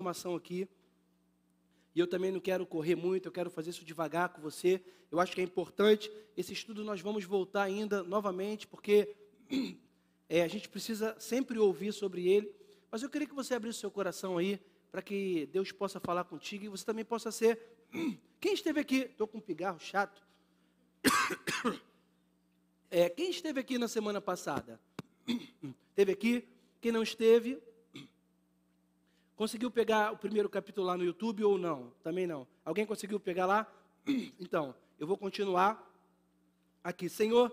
informação aqui. E eu também não quero correr muito, eu quero fazer isso devagar com você. Eu acho que é importante. Esse estudo nós vamos voltar ainda novamente, porque a gente precisa sempre ouvir sobre ele. Mas eu queria que você abrisse o seu coração aí, para que Deus possa falar contigo e você também possa ser... Quem esteve aqui? Estou com um pigarro chato. Quem esteve aqui na semana passada? Esteve aqui? Quem não esteve? Conseguiu pegar o primeiro capítulo lá no YouTube ou não? Também não. Alguém conseguiu pegar lá? Então, eu vou continuar aqui. Senhor,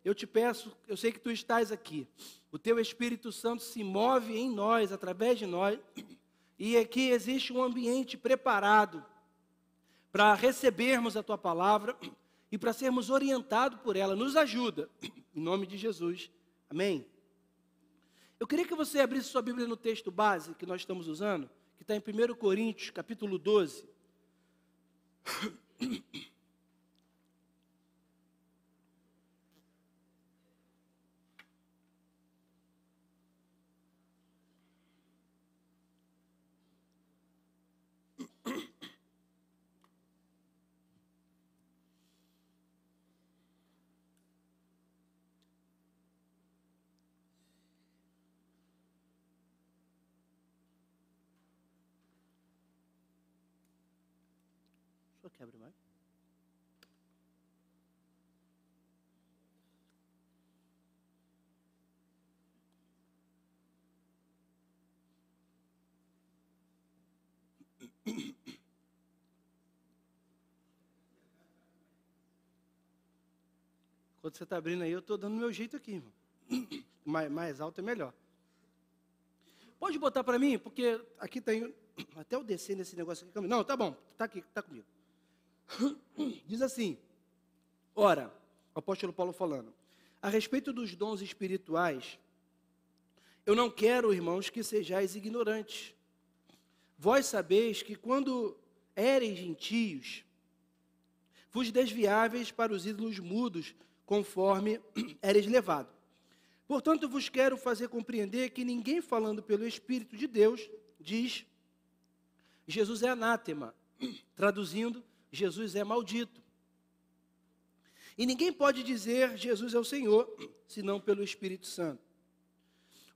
eu te peço, eu sei que tu estás aqui. O teu Espírito Santo se move em nós, através de nós. E aqui existe um ambiente preparado para recebermos a tua palavra e para sermos orientados por ela. Nos ajuda. Em nome de Jesus. Amém. Eu queria que você abrisse sua Bíblia no texto base que nós estamos usando, que está em 1 Coríntios, capítulo 12. Só quebra mais. Quando você está abrindo aí, eu estou dando o meu jeito aqui, irmão. Mais alto é melhor. Pode botar para mim, porque aqui tem... Até eu descer nesse negócio aqui. Não, tá bom, está aqui, está comigo. Diz assim, ora, o apóstolo Paulo falando, a respeito dos dons espirituais, eu não quero, irmãos, que sejais ignorantes. Vós sabeis que quando éreis gentios, vos desviáveis para os ídolos mudos, conforme éreis levado. Portanto, vos quero fazer compreender que ninguém falando pelo Espírito de Deus diz, Jesus é anátema, traduzindo, Jesus é maldito. E ninguém pode dizer Jesus é o Senhor, senão pelo Espírito Santo.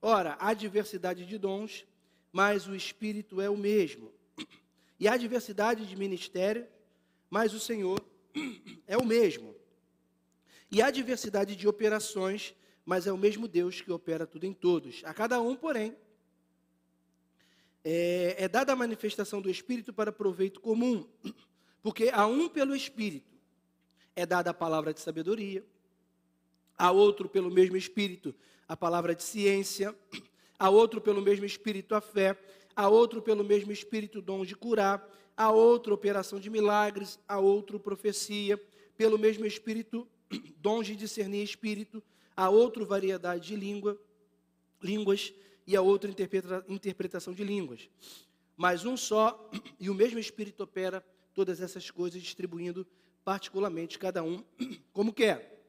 Ora, há diversidade de dons, mas o Espírito é o mesmo. E há diversidade de ministérios, mas o Senhor é o mesmo. E há diversidade de operações, mas é o mesmo Deus que opera tudo em todos. A cada um, porém, é dada a manifestação do Espírito para proveito comum. Porque a um pelo Espírito é dada a palavra de sabedoria, a outro pelo mesmo Espírito a palavra de ciência, a outro pelo mesmo Espírito a fé, a outro pelo mesmo Espírito dom de curar, a outro operação de milagres, a outro profecia, pelo mesmo Espírito dons de discernir Espírito, a outro variedade de línguas e a outra interpretação de línguas. Mas um só e o mesmo Espírito opera todas essas coisas, distribuindo particularmente cada um como quer.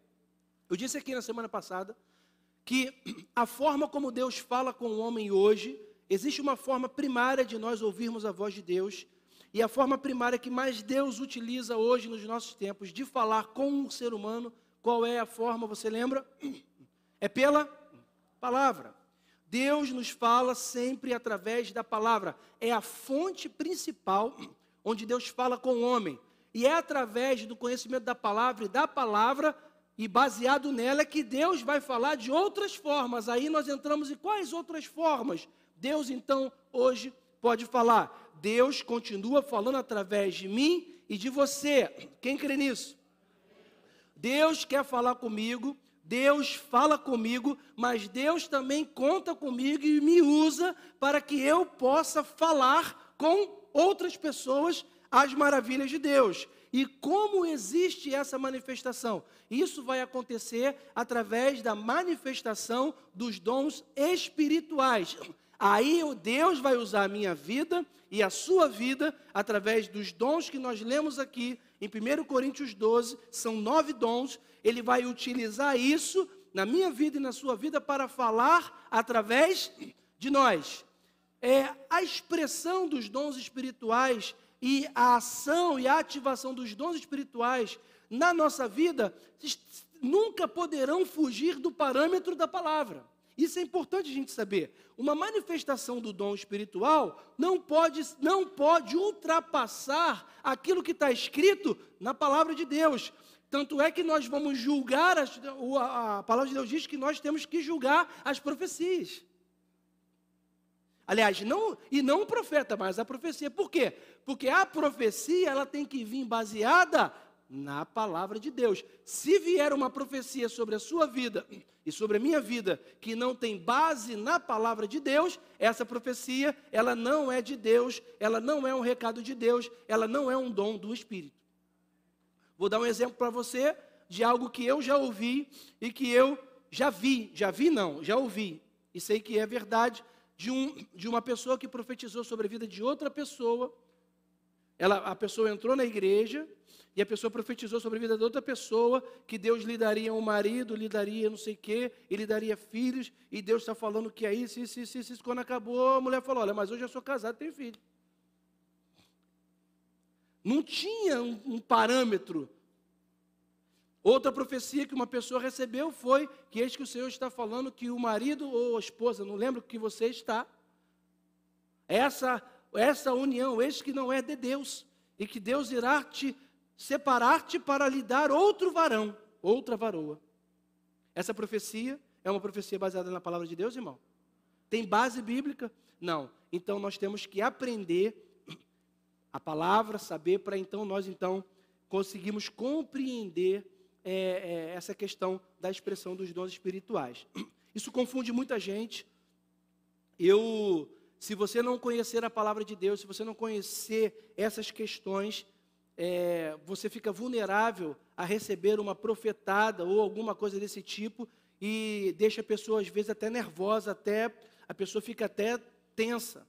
Eu disse aqui na semana passada que a forma como Deus fala com o homem hoje, existe uma forma primária de nós ouvirmos a voz de Deus, e a forma primária que mais Deus utiliza hoje nos nossos tempos de falar com o ser humano, qual é a forma, você lembra? É pela palavra. Deus nos fala sempre através da palavra, é a fonte principal onde Deus fala com o homem. E é através do conhecimento da palavra, e baseado nela, que Deus vai falar de outras formas. Aí nós entramos em quais outras formas? Deus, então, hoje pode falar. Deus continua falando através de mim e de você. Quem crê nisso? Deus quer falar comigo, Deus fala comigo, mas Deus também conta comigo e me usa para que eu possa falar com outras pessoas as maravilhas de Deus. E como existe essa manifestação? Isso vai acontecer através da manifestação dos dons espirituais. Aí Deus vai usar a minha vida e a sua vida através dos dons que nós lemos aqui em 1 Coríntios 12, são 9 dons. Ele vai utilizar isso na minha vida e na sua vida para falar através de nós. a expressão dos dons espirituais e a ação e a ativação dos dons espirituais na nossa vida nunca poderão fugir do parâmetro da palavra. Isso é importante a gente saber. Uma manifestação do dom espiritual não pode ultrapassar aquilo que está escrito na palavra de Deus. Tanto é que nós vamos julgar, a palavra de Deus diz que nós temos que julgar as profecias. Aliás, não o profeta, mas a profecia. Por quê? Porque a profecia ela tem que vir baseada na palavra de Deus. Se vier uma profecia sobre a sua vida e sobre a minha vida que não tem base na palavra de Deus, essa profecia, ela não é de Deus, ela não é um recado de Deus, ela não é um dom do Espírito. Vou dar um exemplo para você de algo que eu já ouvi e que eu já ouvi, e sei que é verdade, de uma pessoa que profetizou sobre a vida de outra pessoa. A pessoa entrou na igreja e a pessoa profetizou sobre a vida de outra pessoa, que Deus lhe daria um marido, lhe daria não sei o quê, e lhe daria filhos, e Deus está falando que é isso. Quando acabou, a mulher falou, olha, mas hoje eu sou casado e tenho filho. Não tinha um parâmetro. Outra profecia que uma pessoa recebeu foi que eis que o Senhor está falando que o marido ou a esposa, não lembro que você está, essa união, eis que não é de Deus, e que Deus irá separar-te para lhe dar outro varão, outra varoa. Essa profecia é uma profecia baseada na palavra de Deus, irmão? Tem base bíblica? Não. Então nós temos que aprender a palavra, saber, para então nós conseguimos compreender essa questão da expressão dos dons espirituais. Isso confunde muita gente. Se você não conhecer a palavra de Deus, se você não conhecer essas questões, você fica vulnerável a receber uma profetada ou alguma coisa desse tipo e deixa a pessoa, às vezes, até nervosa, a pessoa fica até tensa.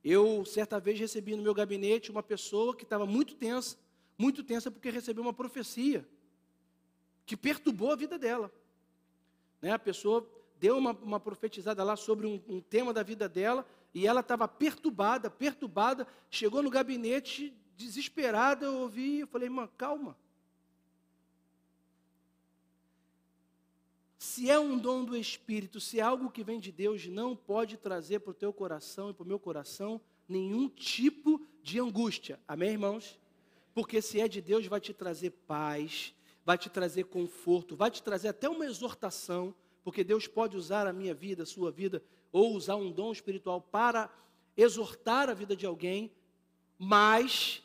Eu, certa vez, recebi no meu gabinete uma pessoa que estava muito tensa porque recebeu uma profecia que perturbou a vida dela. A pessoa deu uma profetizada lá sobre um tema da vida dela, e ela estava perturbada, chegou no gabinete desesperada, eu falei, irmã, calma. Se é um dom do Espírito, se é algo que vem de Deus, não pode trazer para o teu coração e para o meu coração nenhum tipo de angústia. Amém, irmãos? Porque se é de Deus, vai te trazer paz, vai te trazer conforto, vai te trazer até uma exortação, porque Deus pode usar a minha vida, a sua vida, ou usar um dom espiritual para exortar a vida de alguém, mas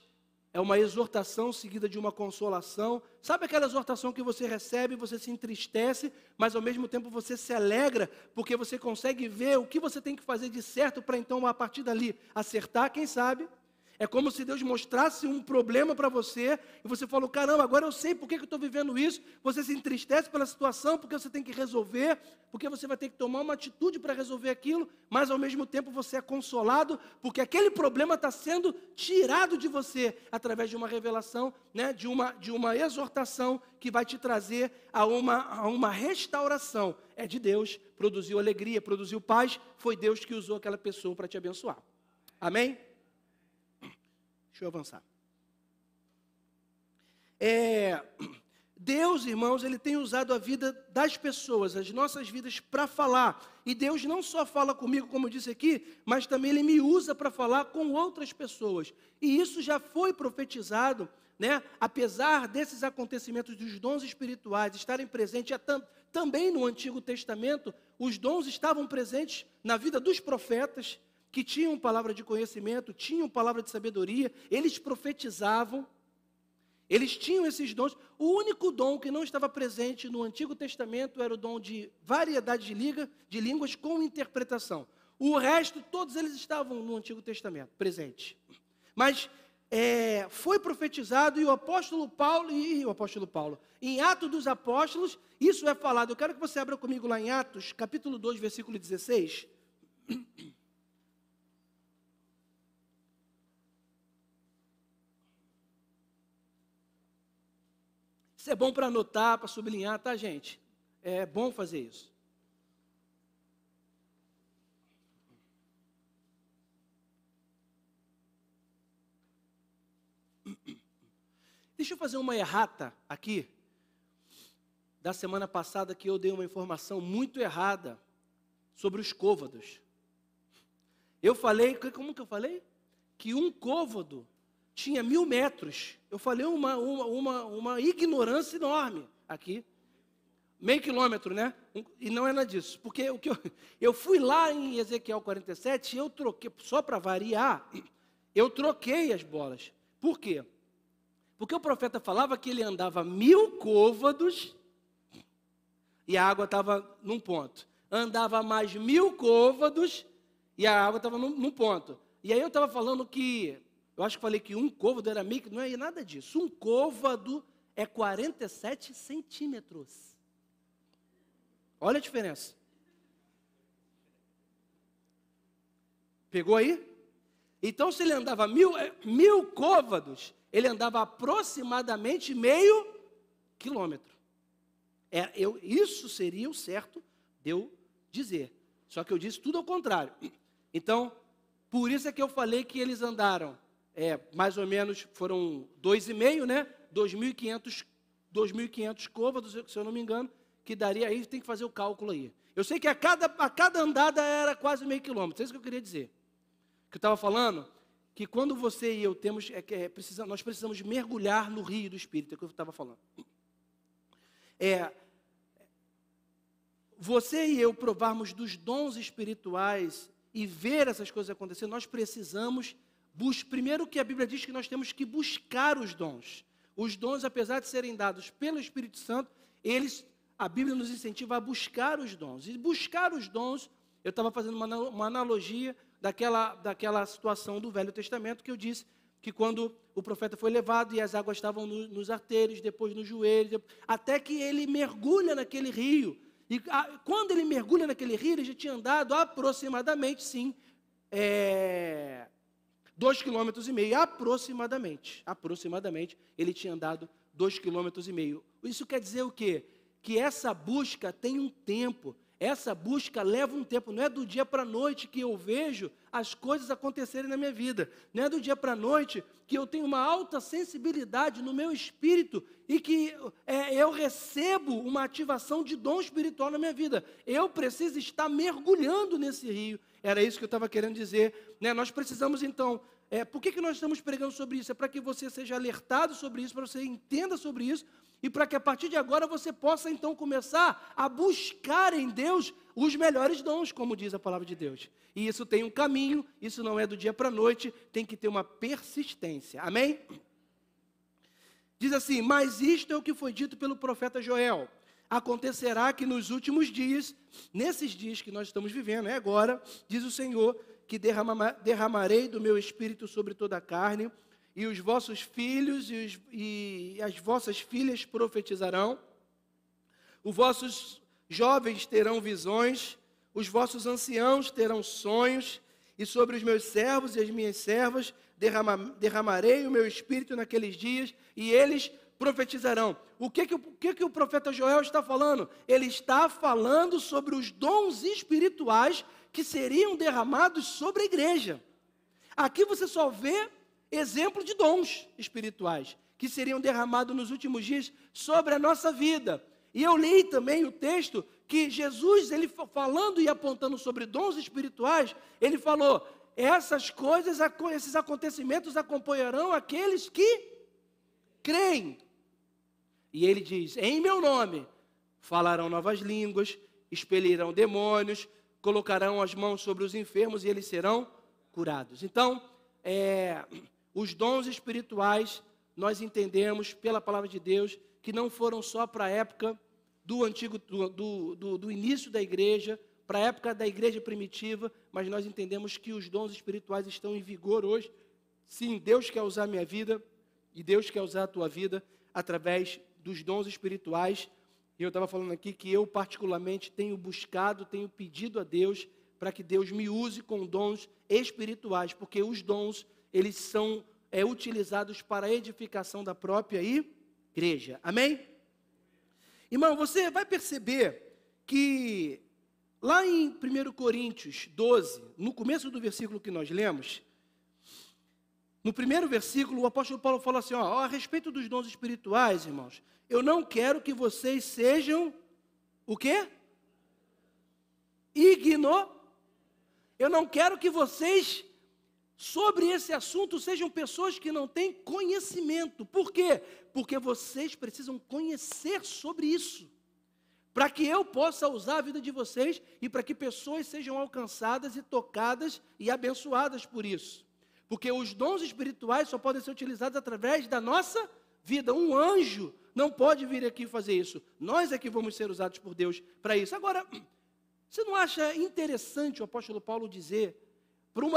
é uma exortação seguida de uma consolação. Sabe aquela exortação que você recebe, você se entristece, mas ao mesmo tempo você se alegra, porque você consegue ver o que você tem que fazer de certo para então, a partir dali, acertar, quem sabe? É como se Deus mostrasse um problema para você, e você falou, caramba, agora eu sei por que eu estou vivendo isso. Você se entristece pela situação, porque você tem que resolver, porque você vai ter que tomar uma atitude para resolver aquilo, mas ao mesmo tempo você é consolado, porque aquele problema está sendo tirado de você, através de uma revelação, de uma exortação, que vai te trazer a uma restauração. É de Deus, produziu alegria, produziu paz, foi Deus que usou aquela pessoa para te abençoar. Amém? Deixa eu avançar. Deus, irmãos, Ele tem usado a vida das pessoas, as nossas vidas, para falar. E Deus não só fala comigo, como eu disse aqui, mas também Ele me usa para falar com outras pessoas. E isso já foi profetizado, apesar desses acontecimentos dos dons espirituais estarem presentes também no Antigo Testamento, os dons estavam presentes na vida dos profetas, que tinham palavra de conhecimento, tinham palavra de sabedoria, eles profetizavam, eles tinham esses dons. O único dom que não estava presente no Antigo Testamento era o dom de variedade de línguas com interpretação. O resto, todos eles estavam no Antigo Testamento, presentes. Mas foi profetizado, e o apóstolo Paulo, em Atos dos Apóstolos, isso é falado. Eu quero que você abra comigo lá em Atos, capítulo 2, versículo 16. Isso é bom para anotar, para sublinhar, tá, gente? É bom fazer isso. Deixa eu fazer uma errata aqui, da semana passada, que eu dei uma informação muito errada sobre os côvados. Eu falei, como que eu falei? Que um côvado tinha 1000 metros. Eu falei uma ignorância enorme aqui. Meio quilômetro, né? E não é nada disso. Porque o que eu fui lá em Ezequiel 47 e eu troquei, só para variar, eu troquei as bolas. Por quê? Porque o profeta falava que ele andava 1000 côvados e a água estava num ponto. Andava mais 1000 côvados e a água estava num ponto. E aí eu estava falando que, eu acho que falei que um côvado era meio, não é nada disso. Um côvado é 47 centímetros. Olha a diferença. Pegou aí? Então, se ele andava 1000 côvados, ele andava aproximadamente meio quilômetro. Isso seria o certo de eu dizer. Só que eu disse tudo ao contrário. Então, por isso é que eu falei que eles andaram, mais ou menos, foram 2,5, né? 2.500 côvados, se eu não me engano, que daria aí, tem que fazer o cálculo aí. Eu sei que a cada andada era quase meio quilômetro, é isso que eu queria dizer. Que eu estava falando, que quando você e eu temos, nós precisamos mergulhar no rio do Espírito, é o que eu estava falando. Você e eu provarmos dos dons espirituais e ver essas coisas acontecer, nós precisamos, primeiro que a Bíblia diz que nós temos que buscar os dons. Os dons, apesar de serem dados pelo Espírito Santo, a Bíblia nos incentiva a buscar os dons. E buscar os dons, eu estava fazendo uma analogia daquela situação do Velho Testamento, que eu disse que quando o profeta foi levado e as águas estavam nos artérios, depois nos joelhos, até que ele mergulha naquele rio. E quando ele mergulha naquele rio, ele já tinha andado aproximadamente, 2,5 km, aproximadamente, ele tinha andado 2,5 km. Isso quer dizer o quê? Que essa busca tem um tempo, essa busca leva um tempo, não é do dia para a noite que eu vejo as coisas acontecerem na minha vida, não é do dia para a noite que eu tenho uma alta sensibilidade no meu espírito e que eu recebo uma ativação de dom espiritual na minha vida. Eu preciso estar mergulhando nesse rio, era isso que eu estava querendo dizer, né? Nós precisamos então, por que nós estamos pregando sobre isso? É para que você seja alertado sobre isso, para que você entenda sobre isso, e para que a partir de agora você possa então começar a buscar em Deus os melhores dons, como diz a palavra de Deus. E isso tem um caminho, isso não é do dia para a noite, tem que ter uma persistência. Amém? Diz assim, mas isto é o que foi dito pelo profeta Joel. Acontecerá que nos últimos dias, nesses dias que nós estamos vivendo, agora, diz o Senhor, que derramarei do meu espírito sobre toda a carne, e os vossos filhos e as vossas filhas profetizarão, os vossos jovens terão visões, os vossos anciãos terão sonhos, e sobre os meus servos e as minhas servas derramarei o meu espírito naqueles dias, e eles profetizarão. O que o profeta Joel está falando? Ele está falando sobre os dons espirituais que seriam derramados sobre a igreja. Aqui você só vê exemplo de dons espirituais que seriam derramados nos últimos dias sobre a nossa vida. E eu li também o texto que Jesus, ele falando e apontando sobre dons espirituais, ele falou, essas coisas, esses acontecimentos acompanharão aqueles que creem. E ele diz, em meu nome, falarão novas línguas, expelirão demônios, colocarão as mãos sobre os enfermos e eles serão curados. Então, os dons espirituais, nós entendemos pela palavra de Deus, que não foram só para a época do início da igreja, para a época da igreja primitiva, mas nós entendemos que os dons espirituais estão em vigor hoje. Sim, Deus quer usar a minha vida, e Deus quer usar a tua vida através dos dons espirituais. E eu estava falando aqui que eu particularmente tenho buscado, tenho pedido a Deus para que Deus me use com dons espirituais, porque os dons, eles são utilizados para a edificação da própria igreja. Amém? Irmão, você vai perceber que lá em 1 Coríntios 12, no começo do versículo que nós lemos, No primeiro versículo, o apóstolo Paulo fala assim, ó, a respeito dos dons espirituais, irmãos, eu não quero que vocês sejam, o quê? Eu não quero que vocês, sobre esse assunto, sejam pessoas que não têm conhecimento. Por quê? Porque vocês precisam conhecer sobre isso, para que eu possa usar a vida de vocês e para que pessoas sejam alcançadas e tocadas e abençoadas por isso. Porque os dons espirituais só podem ser utilizados através da nossa vida. Um anjo não pode vir aqui fazer isso. Nós é que vamos ser usados por Deus para isso. Agora, você não acha interessante o apóstolo Paulo dizer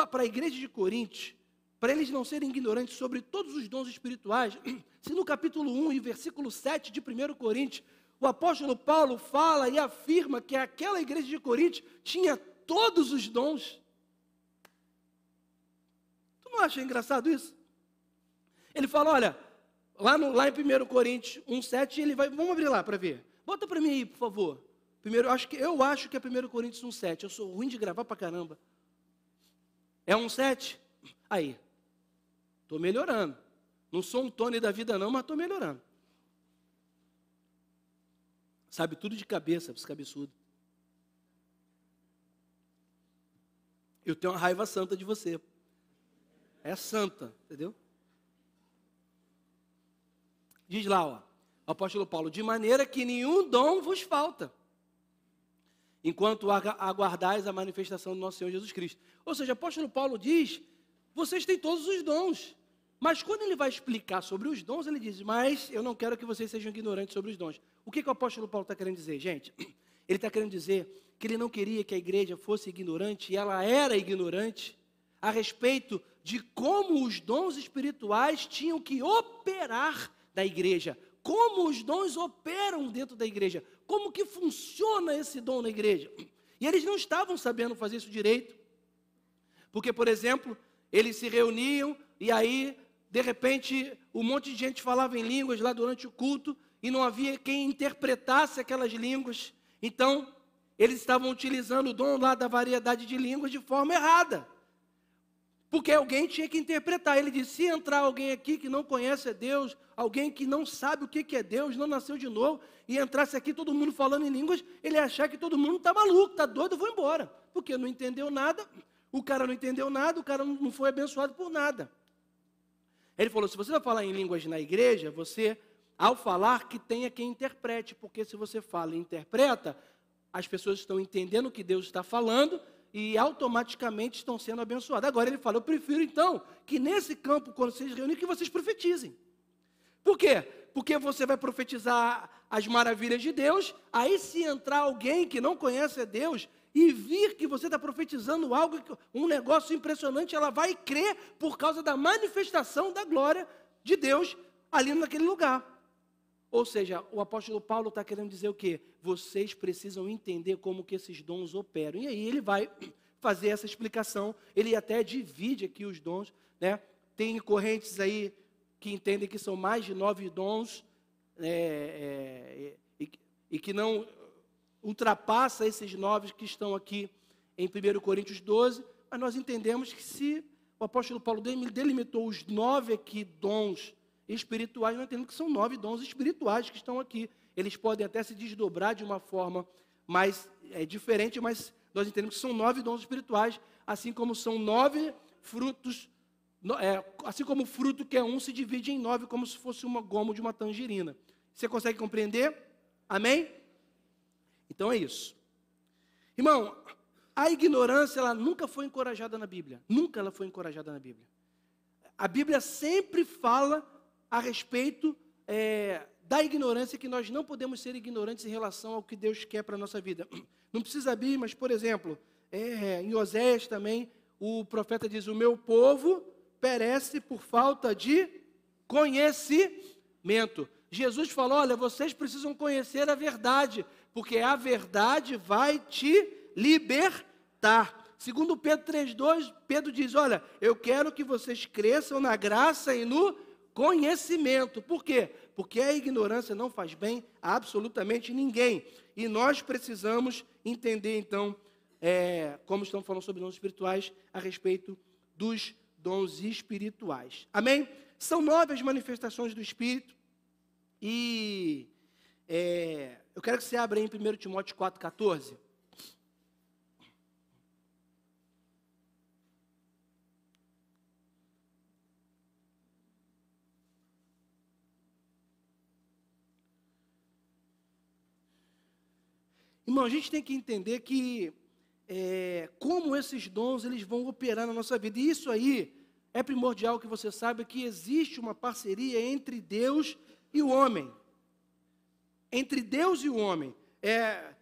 para a igreja de Corinto, para eles não serem ignorantes sobre todos os dons espirituais, se no capítulo 1 e versículo 7 de 1 Coríntios, o apóstolo Paulo fala e afirma que aquela igreja de Corinto tinha todos os dons. Tu não acha engraçado isso? Ele fala, olha, lá em 1 Coríntios 1,7, ele vai, vamos abrir lá para ver. Bota para mim aí, por favor. Primeiro, eu acho que é 1 Coríntios 1,7. Eu sou ruim de gravar para caramba. É 1,7? Aí. Estou melhorando. Não sou um Tony da vida não, mas estou melhorando. Sabe tudo de cabeça, esse cabeçudo. Eu tenho uma raiva santa de você. É santa, entendeu? Diz lá, ó, o apóstolo Paulo, de maneira que nenhum dom vos falta, enquanto aguardais a manifestação do nosso Senhor Jesus Cristo. Ou seja, o apóstolo Paulo diz, vocês têm todos os dons. Mas quando ele vai explicar sobre os dons, ele diz, mas eu não quero que vocês sejam ignorantes sobre os dons. O que o apóstolo Paulo está querendo dizer, gente? Ele está querendo dizer que ele não queria que a igreja fosse ignorante, e ela era ignorante, a respeito de como os dons espirituais tinham que operar da igreja. Como os dons operam dentro da igreja. Como que funciona esse dom na igreja. E eles não estavam sabendo fazer isso direito. Porque, por exemplo, eles se reuniam e aí, de repente, um monte de gente falava em línguas lá durante o culto e não havia quem interpretasse aquelas línguas. Então, eles estavam utilizando o dom lá da variedade de línguas de forma errada. Porque alguém tinha que interpretar. Ele disse, se entrar alguém aqui que não conhece a Deus, alguém que não sabe o que é Deus, não nasceu de novo, e entrasse aqui todo mundo falando em línguas, ele ia achar que todo mundo está maluco, está doido, eu vou embora. Porque não entendeu nada, o cara não entendeu nada, o cara não foi abençoado por nada. Ele falou, se você vai falar em línguas na igreja, você, ao falar, que tenha quem interprete, porque se você fala e interpreta, as pessoas estão entendendo o que Deus está falando, e automaticamente estão sendo abençoadas. Agora ele fala, eu prefiro então que nesse campo, quando vocês reúnem, que vocês profetizem. Por quê? Porque você vai profetizar as maravilhas de Deus, aí se entrar alguém que não conhece a Deus e vir que você está profetizando algo, um negócio impressionante, ela vai crer por causa da manifestação da glória de Deus ali naquele lugar. Ou seja, o apóstolo Paulo está querendo dizer o quê? Vocês precisam entender como que esses dons operam. E aí ele vai fazer essa explicação. Ele até divide aqui os dons, né? Tem correntes aí que entendem que são mais de 9 dons e que não ultrapassa esses 9 que estão aqui em 1 Coríntios 12. Mas nós entendemos que se o apóstolo Paulo delimitou os 9 aqui dons espirituais, nós entendemos que são 9 dons espirituais que estão aqui. Eles podem até se desdobrar de uma forma mais diferente, mas nós entendemos que são 9 dons espirituais, assim como são 9 frutos, assim como o fruto que é um se divide em 9, como se fosse uma goma de uma tangerina. Você consegue compreender? Amém? Então é isso. Irmão, a ignorância, ela nunca foi encorajada na Bíblia. Nunca ela foi encorajada na Bíblia. A Bíblia sempre fala a respeito da ignorância, que nós não podemos ser ignorantes em relação ao que Deus quer para a nossa vida. Não precisa abrir, mas, por exemplo, em Oséias também, o profeta diz, o meu povo perece por falta de conhecimento. Jesus falou, olha, vocês precisam conhecer a verdade, porque a verdade vai te libertar. Segundo Pedro 3,2, Pedro diz, olha, eu quero que vocês cresçam na graça e no conhecimento. Por quê? Porque a ignorância não faz bem a absolutamente ninguém. E nós precisamos entender, então, como estamos falando sobre dons espirituais, a respeito dos dons espirituais. Amém? São 9 as manifestações do Espírito. E eu quero que você abra aí em 1 Timóteo 4,14. Irmão, a gente tem que entender que como esses dons eles vão operar na nossa vida. E isso aí é primordial que você saiba que existe uma parceria entre Deus e o homem. Entre Deus e o homem.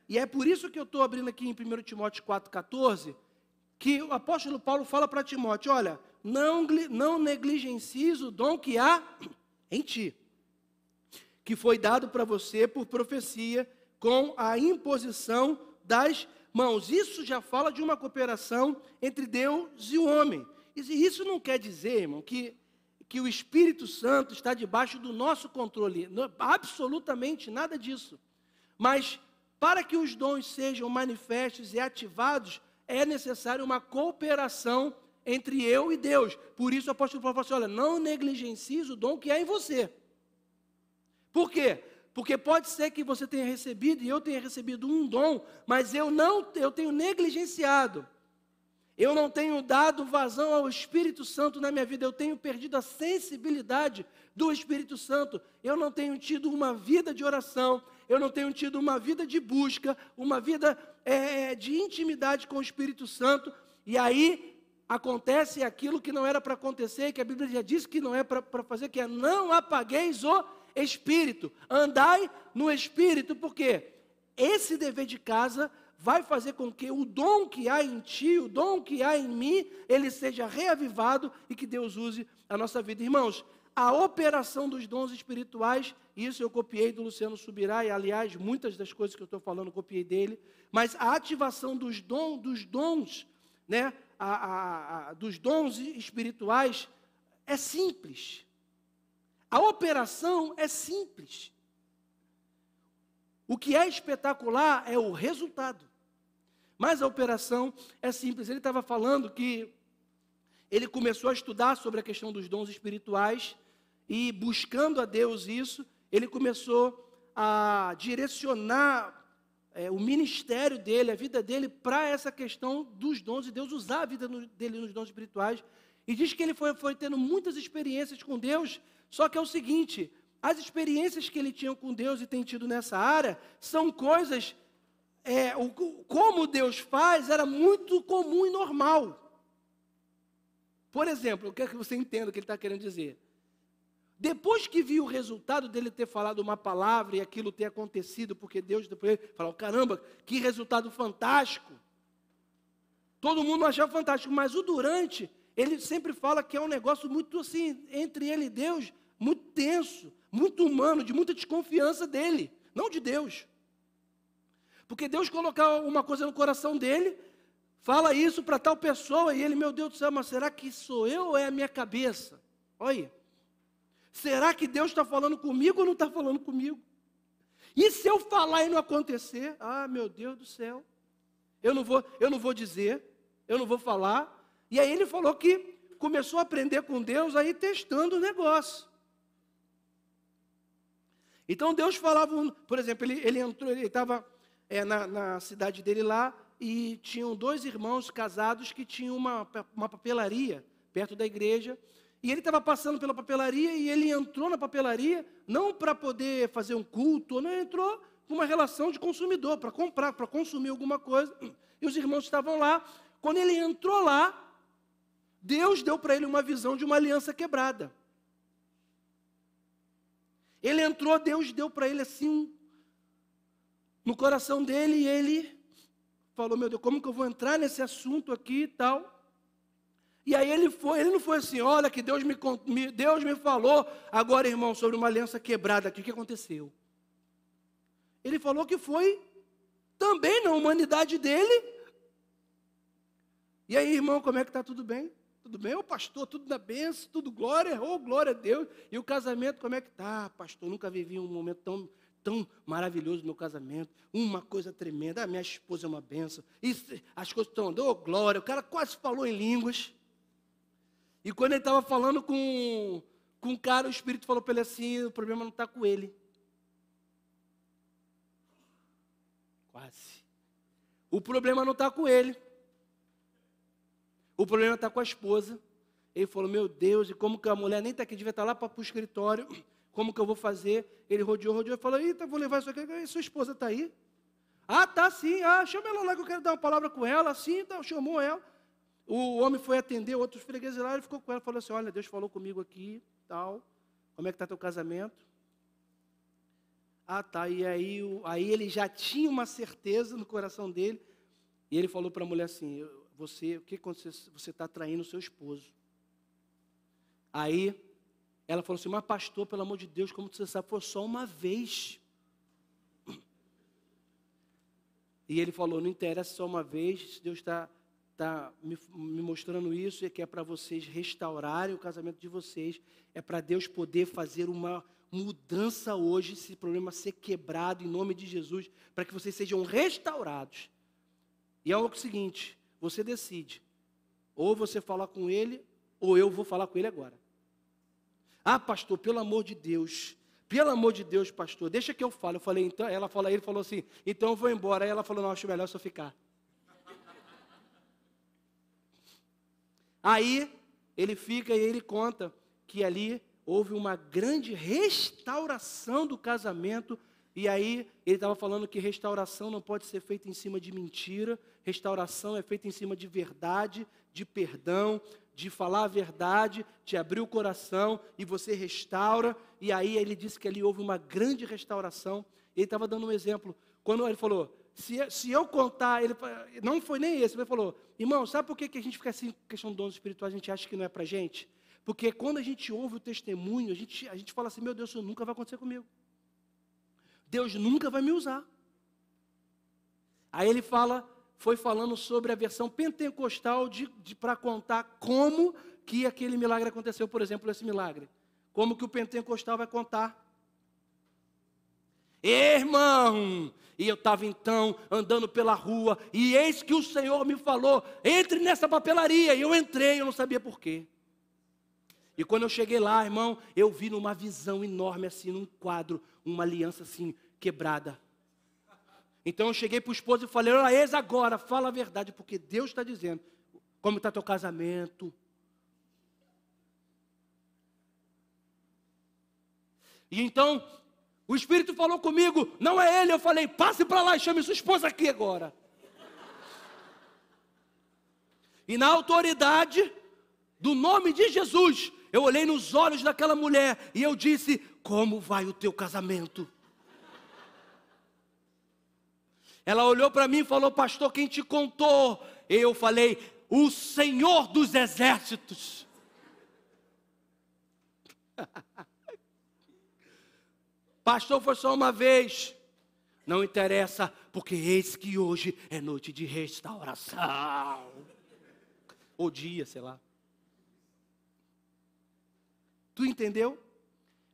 E é por isso que eu estou abrindo aqui em 1 Timóteo 4,14, que o apóstolo Paulo fala para Timóteo, olha, não negligencies o dom que há em ti, que foi dado para você por profecia, com a imposição das mãos. Isso já fala de uma cooperação entre Deus e o homem. E isso não quer dizer, irmão, que o Espírito Santo está debaixo do nosso controle. Não, absolutamente nada disso. Mas para que os dons sejam manifestos e ativados, é necessário uma cooperação entre eu e Deus. Por isso o apóstolo Paulo fala assim, olha, não negligencies o dom que há em você. Por quê? Porque pode ser que você tenha recebido, e eu tenha recebido um dom, mas eu tenho negligenciado. Eu não tenho dado vazão ao Espírito Santo na minha vida, eu tenho perdido a sensibilidade do Espírito Santo. Eu não tenho tido uma vida de oração, eu não tenho tido uma vida de busca, uma vida de intimidade com o Espírito Santo. E aí acontece aquilo que não era para acontecer, que a Bíblia já disse que não é para fazer, que é não apagueis o Espírito, andai no Espírito, porque esse dever de casa vai fazer com que o dom que há em ti, o dom que há em mim, ele seja reavivado e que Deus use a nossa vida. Irmãos, a operação dos dons espirituais, isso eu copiei do Luciano Subirá, e aliás, muitas das coisas que eu estou falando eu copiei dele, mas a ativação dos dons, né, dos dons espirituais é simples. A operação é simples. O que é espetacular é o resultado. Mas a operação é simples. Ele estava falando que ele começou a estudar sobre a questão dos dons espirituais e, buscando a Deus isso, ele começou a direcionar o ministério dele, a vida dele, para essa questão dos dons, e Deus usar a vida dele nos dons espirituais. E diz que ele foi tendo muitas experiências com Deus. Só que é o seguinte, as experiências que ele tinha com Deus e tem tido nessa área, são coisas, como Deus faz, era muito comum e normal. Por exemplo, eu quero que você entenda o que ele está querendo dizer. Depois que viu o resultado dele ter falado uma palavra e aquilo ter acontecido, porque Deus depois falou, caramba, que resultado fantástico. Todo mundo achava fantástico, mas o durante, ele sempre fala que é um negócio muito assim, entre ele e Deus, muito tenso, muito humano, de muita desconfiança dele, não de Deus. Porque Deus colocar uma coisa no coração dele, fala isso para tal pessoa, e ele, meu Deus do céu, mas será que sou eu ou é a minha cabeça? Olha, será que Deus está falando comigo ou não está falando comigo? E se eu falar e não acontecer? Ah, meu Deus do céu, eu não vou dizer, eu não vou falar. E aí ele falou que começou a aprender com Deus, aí testando o negócio. Então Deus falava, por exemplo, ele entrou, ele estava na cidade dele lá, e tinham 2 irmãos casados que tinham uma papelaria perto da igreja, e ele estava passando pela papelaria, e ele entrou na papelaria, não para poder fazer um culto, não, entrou com uma relação de consumidor, para comprar, para consumir alguma coisa, e os irmãos estavam lá. Quando ele entrou lá, Deus deu para ele uma visão de uma aliança quebrada. Ele entrou, Deus deu para ele assim, no coração dele, e ele falou, meu Deus, como que eu vou entrar nesse assunto aqui e tal? E aí ele não foi assim, olha que Deus me falou, agora irmão, sobre uma aliança quebrada aqui, o que aconteceu? Ele falou que foi também na humanidade dele. E aí, irmão, como é que está? Tudo bem? Tudo bem? Ô pastor, tudo na bênção, tudo glória, glória a Deus. E o casamento, como é que está? Pastor, nunca vivi um momento tão maravilhoso no meu casamento, uma coisa tremenda, a minha esposa é uma bênção, as coisas estão andando, glória, o cara quase falou em línguas. E quando ele estava falando com um cara, o Espírito falou para ele assim, o problema não está com ele. Quase. O problema não está com ele. O problema está com a esposa. Ele falou, meu Deus, e como que a mulher nem está aqui, devia estar lá para o escritório, como que eu vou fazer? Ele rodeou e falou, eita, vou levar isso aqui, e sua esposa está aí? Ah, tá sim, chama ela lá que eu quero dar uma palavra com ela, sim, então, chamou ela. O homem foi atender outros fregueses lá, ele ficou com ela, falou assim, olha, Deus falou comigo aqui, tal, como é que está teu casamento? Ah, tá, e aí ele já tinha uma certeza no coração dele, e ele falou para a mulher assim, o que aconteceu? Você está traindo o seu esposo. Aí, ela falou assim, mas pastor, pelo amor de Deus, como você sabe, foi só uma vez. E ele falou, não interessa só uma vez, Deus está me mostrando isso, e que é para vocês restaurarem o casamento de vocês, é para Deus poder fazer uma mudança hoje, esse problema ser quebrado em nome de Jesus, para que vocês sejam restaurados. E é o seguinte, você decide, ou você fala com ele, ou eu vou falar com ele agora. Ah, pastor, pelo amor de Deus, pastor, deixa que eu fale. Eu falei, então, ele falou assim, então eu vou embora. Aí ela falou, não, acho melhor só ficar. Aí, ele fica e ele conta que ali houve uma grande restauração do casamento. E aí, ele estava falando que restauração não pode ser feita em cima de mentira. Restauração é feita em cima de verdade, de perdão, de falar a verdade, de abrir o coração e você restaura. E aí ele disse que ali houve uma grande restauração. Ele estava dando um exemplo. Quando ele falou, se eu contar, ele não foi nem esse, ele falou, irmão, sabe por que a gente fica assim, questão de dons espirituais, a gente acha que não é para a gente? Porque quando a gente ouve o testemunho, a gente fala assim, meu Deus, isso nunca vai acontecer comigo. Deus nunca vai me usar. Aí ele foi falando sobre a versão pentecostal para contar como que aquele milagre aconteceu, por exemplo, esse milagre. Como que o pentecostal vai contar. Irmão, e eu estava então andando pela rua, e eis que o Senhor me falou, entre nessa papelaria, e eu entrei, eu não sabia por quê. E quando eu cheguei lá, irmão, eu vi numa visão enorme assim, num quadro, uma aliança assim, quebrada. Então eu cheguei para o esposo e falei, olha, eis agora, fala a verdade, porque Deus está dizendo, como está teu casamento. E então, o Espírito falou comigo, não é ele, eu falei, passe para lá e chame sua esposa aqui agora. E na autoridade do nome de Jesus, eu olhei nos olhos daquela mulher e eu disse, como vai o teu casamento? Ela olhou para mim e falou, pastor, quem te contou? Eu falei, o Senhor dos Exércitos. Pastor, foi só uma vez. Não interessa, porque eis que hoje é noite de restauração. Ou dia, sei lá. Tu entendeu?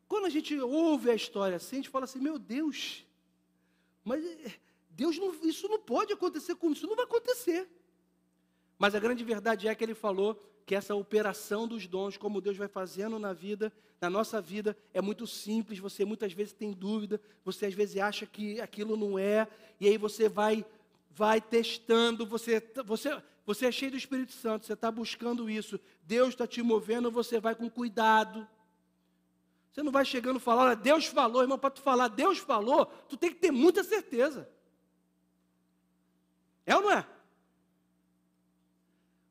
Quando a gente ouve a história assim, a gente fala assim, meu Deus, mas Deus não, isso não pode acontecer comigo, isso não vai acontecer. Mas a grande verdade é que ele falou que essa operação dos dons, como Deus vai fazendo na nossa vida, é muito simples. Você muitas vezes tem dúvida, você às vezes acha que aquilo não é, e aí você vai testando, você é cheio do Espírito Santo, você está buscando isso, Deus está te movendo, você vai com cuidado. Você não vai chegando e falar, olha, Deus falou, irmão, para tu falar, Deus falou, tu tem que ter muita certeza. É ou não é?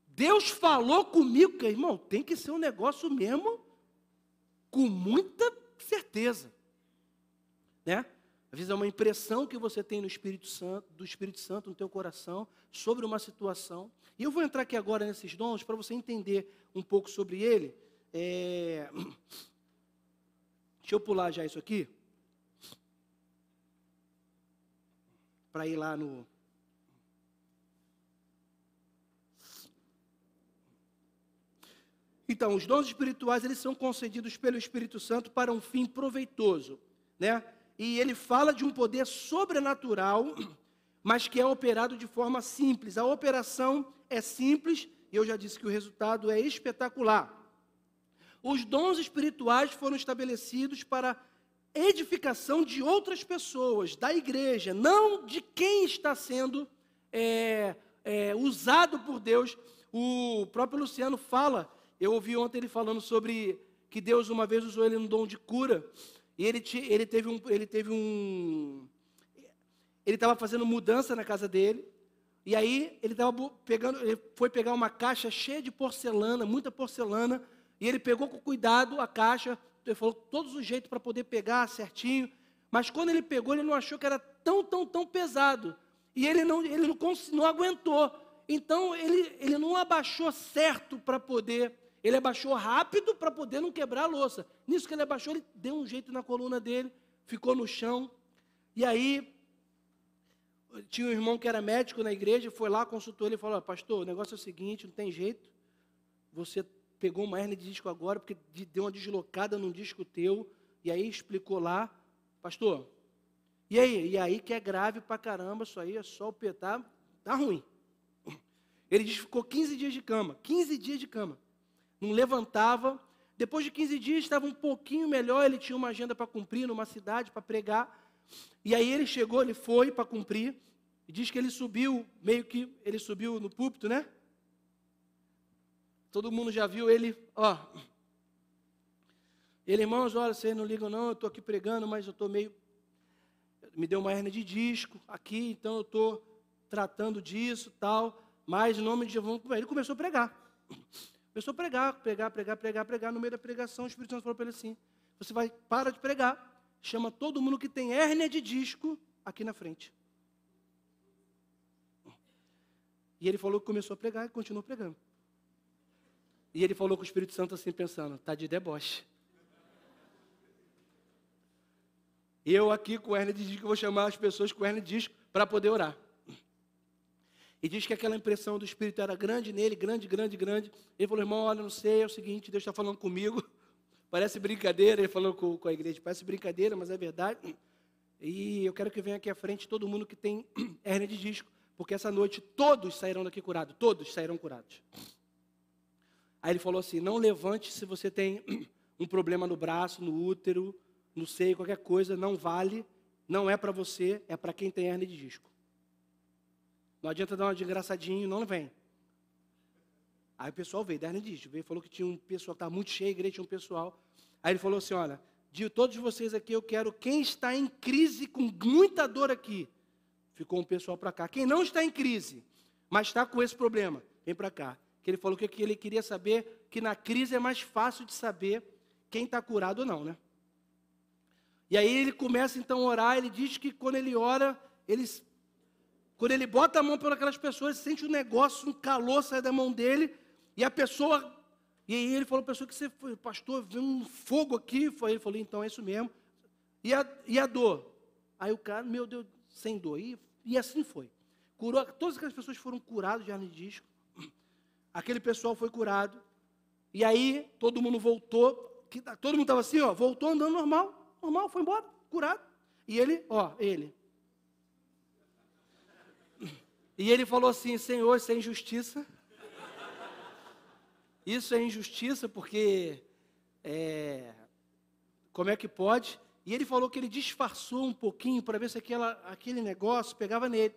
Deus falou comigo, irmão, tem que ser um negócio mesmo com muita certeza. Né? Às vezes é uma impressão que você tem do Espírito Santo no teu coração, sobre uma situação. E eu vou entrar aqui agora nesses dons, para você entender um pouco sobre ele. Deixa eu pular já isso aqui. Para ir lá no... Então, os dons espirituais, eles são concedidos pelo Espírito Santo para um fim proveitoso, né? E ele fala de um poder sobrenatural, mas que é operado de forma simples. A operação é simples, e eu já disse que o resultado é espetacular. Os dons espirituais foram estabelecidos para edificação de outras pessoas, da igreja, não de quem está sendo usado por Deus. O próprio Luciano fala, eu ouvi ontem ele falando sobre que Deus uma vez usou ele no dom de cura, e ele estava fazendo mudança na casa dele, e aí ele foi pegar uma caixa cheia de porcelana, muita porcelana, e ele pegou com cuidado a caixa, ele falou todos os jeitos para poder pegar certinho, mas quando ele pegou, ele não achou que era tão pesado, e ele não aguentou. Então ele não abaixou certo para poder, ele abaixou rápido para poder não quebrar a louça. Nisso que ele abaixou, ele deu um jeito na coluna dele, ficou no chão, e aí tinha um irmão que era médico na igreja, foi lá, consultou ele e falou: pastor, o negócio é o seguinte, não tem jeito, você pegou uma hérnia de disco agora, porque deu uma deslocada num disco teu, e aí explicou lá, pastor, e aí que é grave pra caramba, isso aí é só o petar, tá ruim. Ele disse que ficou 15 dias de cama, 15 dias de cama, não levantava. Depois de 15 dias estava um pouquinho melhor, ele tinha uma agenda para cumprir numa cidade, para pregar, e aí ele chegou, ele foi para cumprir, e diz que ele subiu, ele subiu no púlpito, né? Todo mundo já viu ele, ele, irmãos, olha, vocês não ligam não, eu estou aqui pregando, mas eu estou me deu uma hérnia de disco aqui, então eu estou tratando disso, tal, mas em nome de Jesus, ele começou a pregar. Começou a pregar, no meio da pregação, o Espírito Santo falou para ele assim: você para de pregar, chama todo mundo que tem hérnia de disco aqui na frente. E ele falou que começou a pregar e continuou pregando. E ele falou com o Espírito Santo assim, pensando, tá de deboche. Eu aqui com hérnia de disco, vou chamar as pessoas com hérnia de disco para poder orar. E diz que aquela impressão do Espírito era grande nele, grande. Ele falou: irmão, olha, não sei, é o seguinte, Deus está falando comigo. Parece brincadeira, ele falou com a igreja, parece brincadeira, mas é verdade. E eu quero que venha aqui à frente todo mundo que tem hérnia de disco, porque essa noite todos sairão daqui curados, todos sairão curados. Aí ele falou assim: não levante se você tem um problema no braço, no útero, no seio, qualquer coisa, não vale, não é para você, é para quem tem hérnia de disco. Não adianta dar uma de engraçadinho, não vem. Aí o pessoal veio, da hérnia de disco, falou que tinha um pessoal, estava muito cheio, a igreja tinha um pessoal. Aí ele falou assim: olha, de todos vocês aqui, eu quero quem está em crise com muita dor aqui. Ficou um pessoal para cá. Quem não está em crise, mas está com esse problema, vem para cá. Que ele falou que ele queria saber que na crise é mais fácil de saber quem está curado ou não, né? E aí ele começa então a orar, ele diz que quando ele ora, quando ele bota a mão por aquelas pessoas, ele sente um negócio, um calor sai da mão dele, e a pessoa, e aí ele falou: pessoa, que você foi, pastor, viu um fogo aqui? Ele falou: então é isso mesmo. E a dor? Aí o cara, meu Deus, sem dor. E assim foi. Curou, todas aquelas pessoas foram curadas de hérnia de disco. Aquele pessoal foi curado. E aí todo mundo voltou, todo mundo estava assim, voltou andando normal, foi embora, curado. E ele, E ele falou assim: Senhor, isso é injustiça. Isso é injustiça, porque como é que pode? E ele falou que ele disfarçou um pouquinho para ver se aquele negócio pegava nele.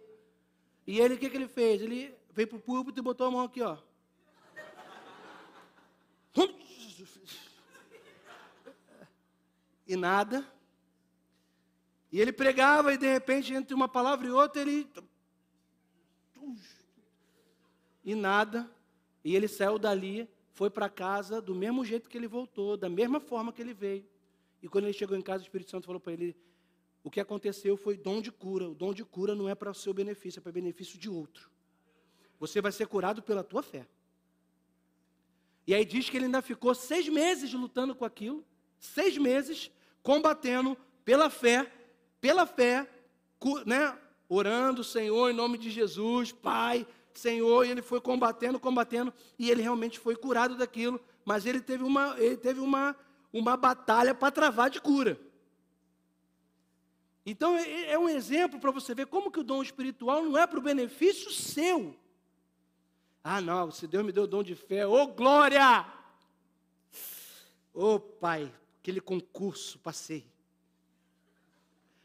E ele, o que ele fez? Ele veio para o púlpito e botou a mão aqui, E nada. E ele pregava e de repente, entre uma palavra e outra, e nada. E ele saiu dali, foi para casa do mesmo jeito que ele voltou, da mesma forma que ele veio. E quando ele chegou em casa, o Espírito Santo falou para ele: o que aconteceu foi dom de cura. O dom de cura não é para o seu benefício, é para o benefício de outro. Você vai ser curado pela tua fé. E aí diz que ele ainda ficou 6 meses lutando com aquilo, 6 meses combatendo pela fé, né? Orando: Senhor, em nome de Jesus, Pai, Senhor. E ele foi combatendo, e ele realmente foi curado daquilo, mas ele teve uma batalha para travar de cura. Então é um exemplo para você ver como que o dom espiritual não é para o benefício seu. Ah, não, se Deus me deu o dom de fé, glória! Ô pai, aquele concurso passei.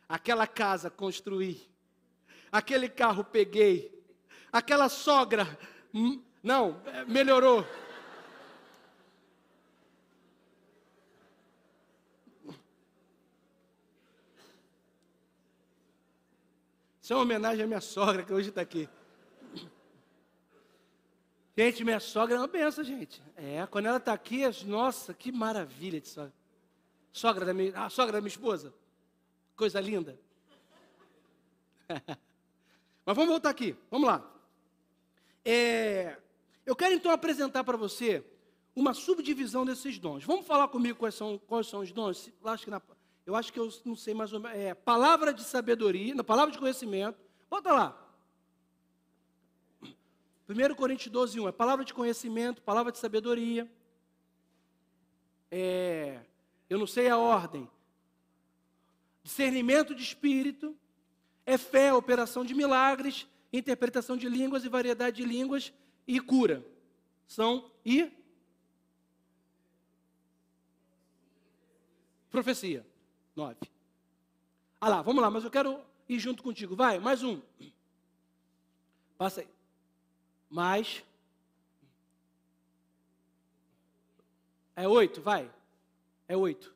Aquela casa construí. Aquele carro peguei. Aquela sogra, não, melhorou. Isso é uma homenagem à minha sogra, que hoje está aqui. Gente, minha sogra é uma benção, gente. Quando ela está aqui, nossa, que maravilha de sogra. A sogra da minha esposa. Coisa linda. Mas vamos voltar aqui, vamos lá. Eu quero então apresentar para você uma subdivisão desses dons. Vamos falar comigo quais são os dons? Eu acho que eu não sei mais ou menos. Palavra de sabedoria, palavra de conhecimento. Bota lá. 1 Coríntios 12:1. É palavra de conhecimento, palavra de sabedoria. Eu não sei a ordem. Discernimento de espírito. É fé, operação de milagres, interpretação de línguas e variedade de línguas e cura. Profecia. 9. Lá, vamos lá, mas eu quero ir junto contigo. Vai, mais um. Passa aí. Mais. 8, vai. 8.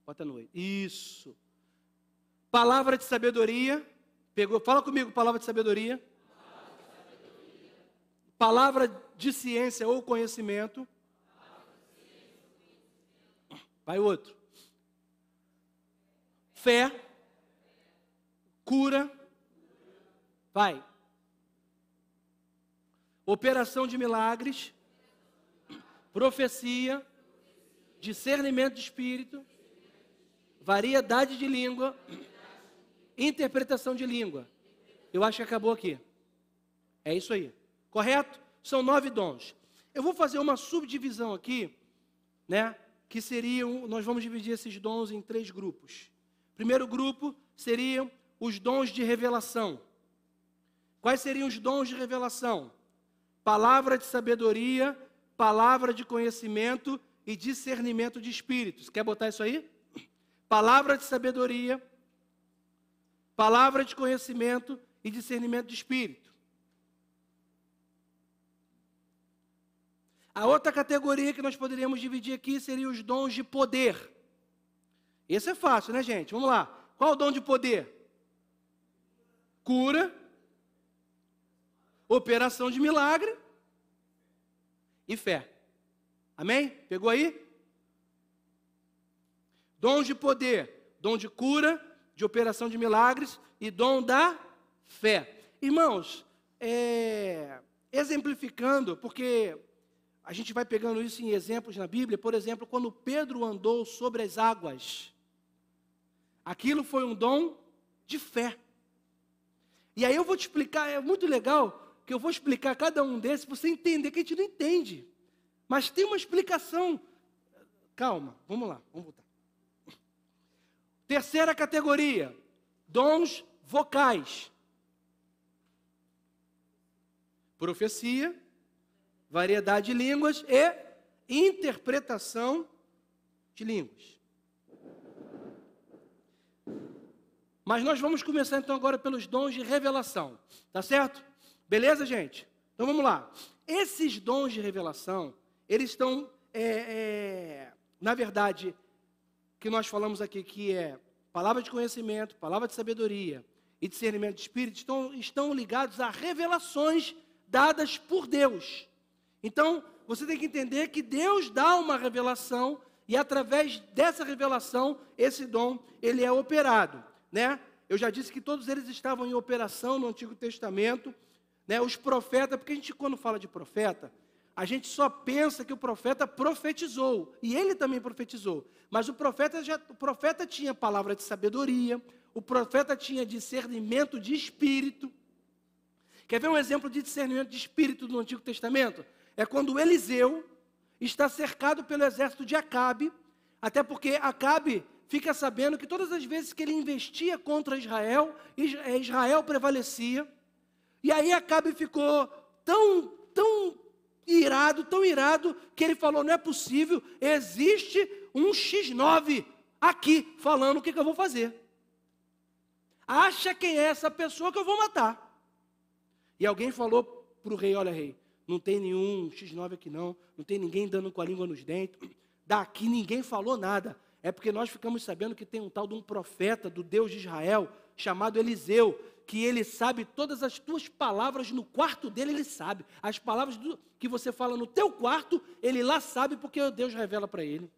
Bota no 8. Isso. Palavra de sabedoria. Pegou? Fala comigo, palavra de sabedoria. Palavra de ciência ou conhecimento. Vai outro. Fé. Cura. Vai. Operação de milagres. Profecia. Discernimento de espírito. Variedade de língua. Interpretação de língua. Eu acho que acabou aqui. É isso aí. Correto? São 9 dons. Eu vou fazer uma subdivisão aqui, né? Que seriam, nós vamos dividir esses dons em 3 grupos. Primeiro grupo seriam os dons de revelação. Quais seriam os dons de revelação? Palavra de sabedoria, palavra de conhecimento e discernimento de espíritos. Quer botar isso aí? Palavra de sabedoria, palavra de conhecimento e discernimento de espírito. A outra categoria que nós poderíamos dividir aqui seria os dons de poder. Esse é fácil, né, gente? Vamos lá. Qual o dom de poder? Cura, operação de milagre e fé. Amém? Pegou aí? Dons de poder, dom de cura, de operação de milagres e dom da fé. Irmãos, exemplificando, porque a gente vai pegando isso em exemplos na Bíblia. Por exemplo, quando Pedro andou sobre as águas, aquilo foi um dom de fé. E aí eu vou te explicar, é muito legal que eu vou explicar cada um desses para você entender que a gente não entende. Mas tem uma explicação. Calma, vamos lá, vamos voltar. Terceira categoria, dons vocais. Profecia, variedade de línguas e interpretação de línguas. Mas nós vamos começar então agora pelos dons de revelação, tá certo? Beleza, gente? Então vamos lá. Esses dons de revelação, eles estão, na verdade, que nós falamos aqui, que é palavra de conhecimento, palavra de sabedoria e discernimento de espírito, estão ligados a revelações dadas por Deus. Então, você tem que entender que Deus dá uma revelação e através dessa revelação, esse dom, ele é operado, né? Eu já disse que todos eles estavam em operação no Antigo Testamento, né? Os profetas, porque a gente quando fala de profeta, a gente só pensa que o profeta profetizou, e ele também profetizou, mas o profeta tinha palavra de sabedoria, o profeta tinha discernimento de espírito. Quer ver um exemplo de discernimento de espírito no Antigo Testamento? É quando Eliseu está cercado pelo exército de Acabe, até porque Acabe fica sabendo que todas as vezes que ele investia contra Israel, Israel prevalecia, e aí Acabe ficou tão irado, tão irado, que ele falou, não é possível, existe um X9 aqui, falando o que eu vou fazer. Acha quem é essa pessoa que eu vou matar. E alguém falou para o rei, olha rei, não tem nenhum X9 aqui não tem ninguém dando com a língua nos dentes, daqui ninguém falou nada. É porque nós ficamos sabendo que tem um tal de um profeta do Deus de Israel, chamado Eliseu, que ele sabe todas as tuas palavras no quarto dele, ele sabe. As palavras que você fala no teu quarto, ele lá sabe porque Deus revela para ele.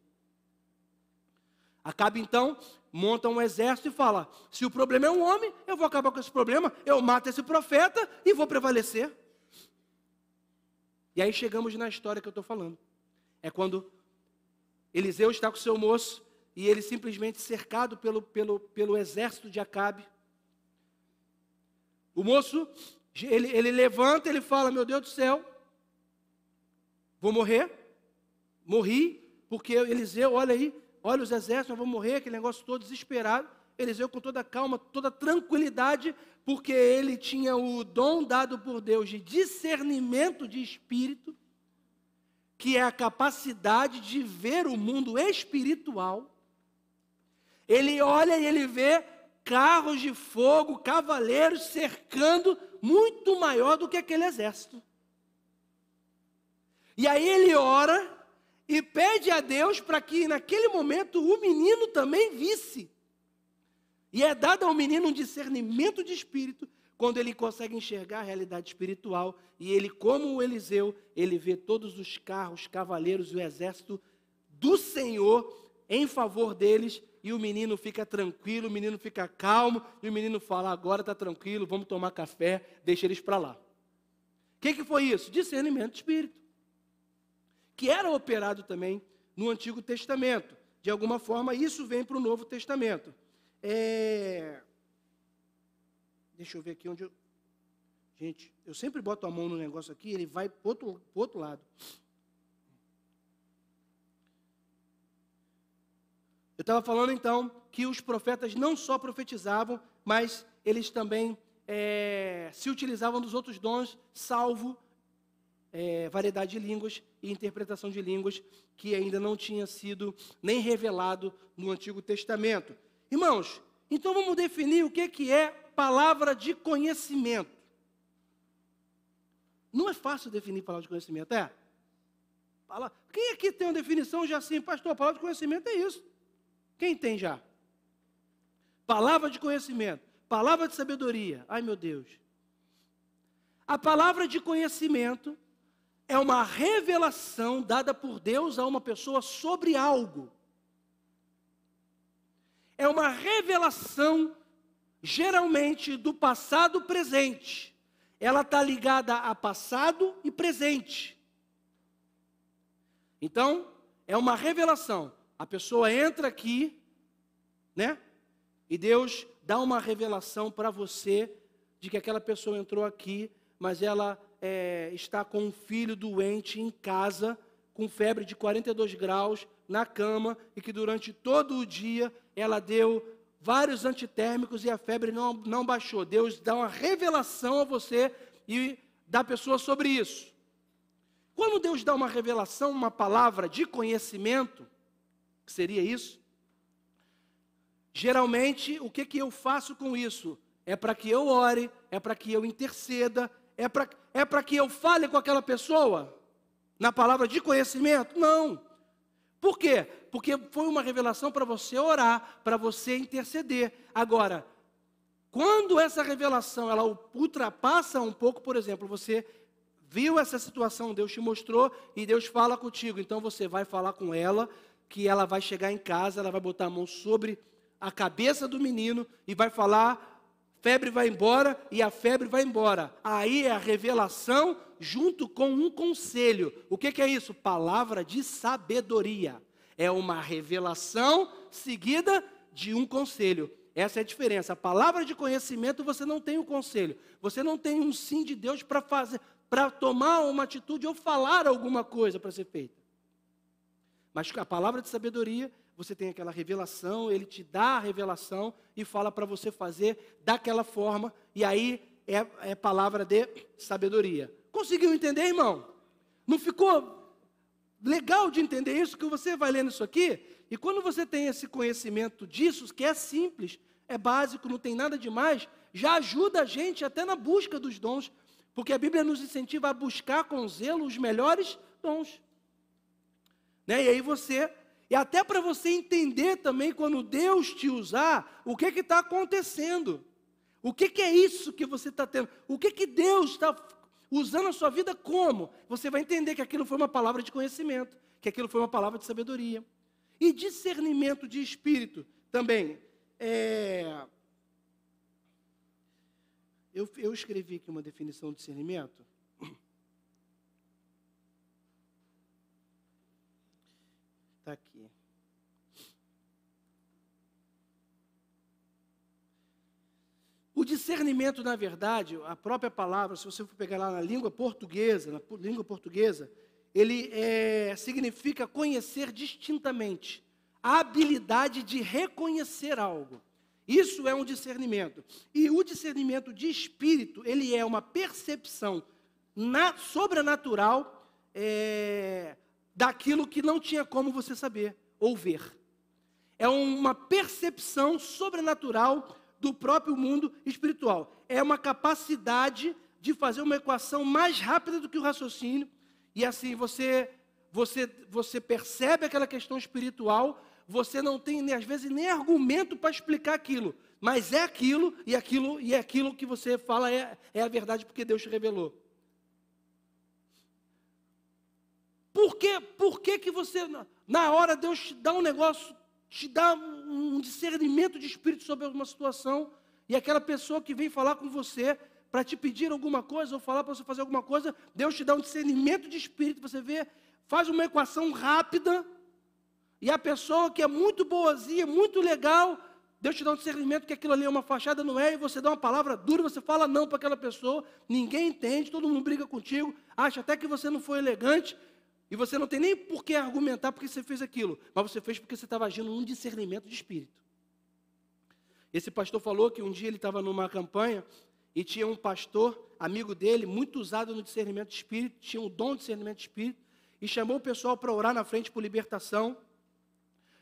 Acabe então, monta um exército e fala, se o problema é um homem, eu vou acabar com esse problema, eu mato esse profeta e vou prevalecer. E aí chegamos na história que eu estou falando. É quando Eliseu está com o seu moço, e ele simplesmente cercado pelo exército de Acabe. O moço, ele levanta, ele fala, meu Deus do céu, vou morrer, morri, porque Eliseu, olha aí, olha os exércitos, nós vamos morrer, aquele negócio todo desesperado. Eliseu com toda calma, toda tranquilidade, porque ele tinha o dom dado por Deus de discernimento de espírito, que é a capacidade de ver o mundo espiritual. Ele olha e ele vê carros de fogo, cavaleiros cercando, muito maior do que aquele exército. E aí ele ora e pede a Deus para que naquele momento o menino também visse. E é dado ao menino um discernimento de espírito, quando ele consegue enxergar a realidade espiritual, e ele, como o Eliseu, ele vê todos os carros, cavaleiros e o exército do Senhor em favor deles, e o menino fica tranquilo, o menino fica calmo, e o menino fala, agora está tranquilo, vamos tomar café, deixa eles para lá. O que foi isso? Discernimento de espírito, que era operado também no Antigo Testamento. De alguma forma, isso vem para o Novo Testamento. Deixa eu ver aqui onde eu... Gente, eu sempre boto a mão no negócio aqui, ele vai para o outro lado. Eu estava falando então que os profetas não só profetizavam, mas eles também se utilizavam dos outros dons, salvo variedade de línguas e interpretação de línguas, que ainda não tinha sido nem revelado no Antigo Testamento. Irmãos, então vamos definir o que é palavra de conhecimento. Não é fácil definir palavra de conhecimento, é? Quem aqui tem uma definição já assim, pastor, a palavra de conhecimento é isso. Quem tem já? Palavra de conhecimento, palavra de sabedoria. Ai, meu Deus. A palavra de conhecimento é uma revelação dada por Deus a uma pessoa sobre algo. É uma revelação, geralmente, do passado presente. Ela está ligada a passado e presente. Então, é uma revelação. A pessoa entra aqui, né? E Deus dá uma revelação para você de que aquela pessoa entrou aqui, mas ela está com um filho doente em casa, com febre de 42 graus, na cama, e que durante todo o dia ela deu vários antitérmicos e a febre não baixou. Deus dá uma revelação a você e da pessoa sobre isso. Quando Deus dá uma revelação, uma palavra de conhecimento, que seria isso? Geralmente, o que eu faço com isso? É para que eu ore, é para que eu interceda, é para que eu fale com aquela pessoa? Na palavra de conhecimento? Não. Por quê? Porque foi uma revelação para você orar, para você interceder. Agora, quando essa revelação ela ultrapassa um pouco, por exemplo, você viu essa situação, Deus te mostrou e Deus fala contigo, então você vai falar com ela, que ela vai chegar em casa, ela vai botar a mão sobre a cabeça do menino e vai falar, febre vai embora e a febre vai embora. Aí é a revelação junto com um conselho. O que é isso? Palavra de sabedoria. É uma revelação seguida de um conselho. Essa é a diferença. A palavra de conhecimento, você não tem um conselho. Você não tem um sim de Deus para fazer, para tomar uma atitude ou falar alguma coisa para ser feita. Mas a palavra de sabedoria, você tem aquela revelação, ele te dá a revelação e fala para você fazer daquela forma, e aí é palavra de sabedoria. Conseguiu entender, irmão? Não ficou legal de entender isso? Que você vai lendo isso aqui, e quando você tem esse conhecimento disso, que é simples, é básico, não tem nada demais, já ajuda a gente até na busca dos dons, porque a Bíblia nos incentiva a buscar com zelo os melhores dons. Né? E aí e até para você entender também, quando Deus te usar, o que está acontecendo. O que é isso que você está tendo? O que Deus está usando a sua vida como? Você vai entender que aquilo foi uma palavra de conhecimento, que aquilo foi uma palavra de sabedoria. E discernimento de espírito também. Eu escrevi aqui uma definição de discernimento. Está aqui. O discernimento, na verdade, a própria palavra, se você for pegar lá na língua portuguesa, ele significa conhecer distintamente, a habilidade de reconhecer algo. Isso é um discernimento. E o discernimento de espírito, ele é uma percepção sobrenatural daquilo que não tinha como você saber ou ver. É uma percepção sobrenatural do próprio mundo espiritual. É uma capacidade de fazer uma equação mais rápida do que o raciocínio. E assim, você percebe aquela questão espiritual, você não tem, às vezes, nem argumento para explicar aquilo. Mas é aquilo, e aquilo que você fala é a verdade, porque Deus te revelou. Por que você, na hora, Deus te dá um negócio, te dá um discernimento de espírito sobre alguma situação, e aquela pessoa que vem falar com você para te pedir alguma coisa, ou falar para você fazer alguma coisa, Deus te dá um discernimento de espírito, você vê, faz uma equação rápida, e a pessoa que é muito boazinha, muito legal, Deus te dá um discernimento que aquilo ali é uma fachada, não é, e você dá uma palavra dura, você fala não para aquela pessoa, ninguém entende, todo mundo briga contigo, acha até que você não foi elegante, e você não tem nem por que argumentar porque você fez aquilo, mas você fez porque você estava agindo num discernimento de espírito. Esse pastor falou que um dia ele estava numa campanha e tinha um pastor, amigo dele, muito usado no discernimento de espírito, tinha um dom de discernimento de espírito, e chamou o pessoal para orar na frente por libertação.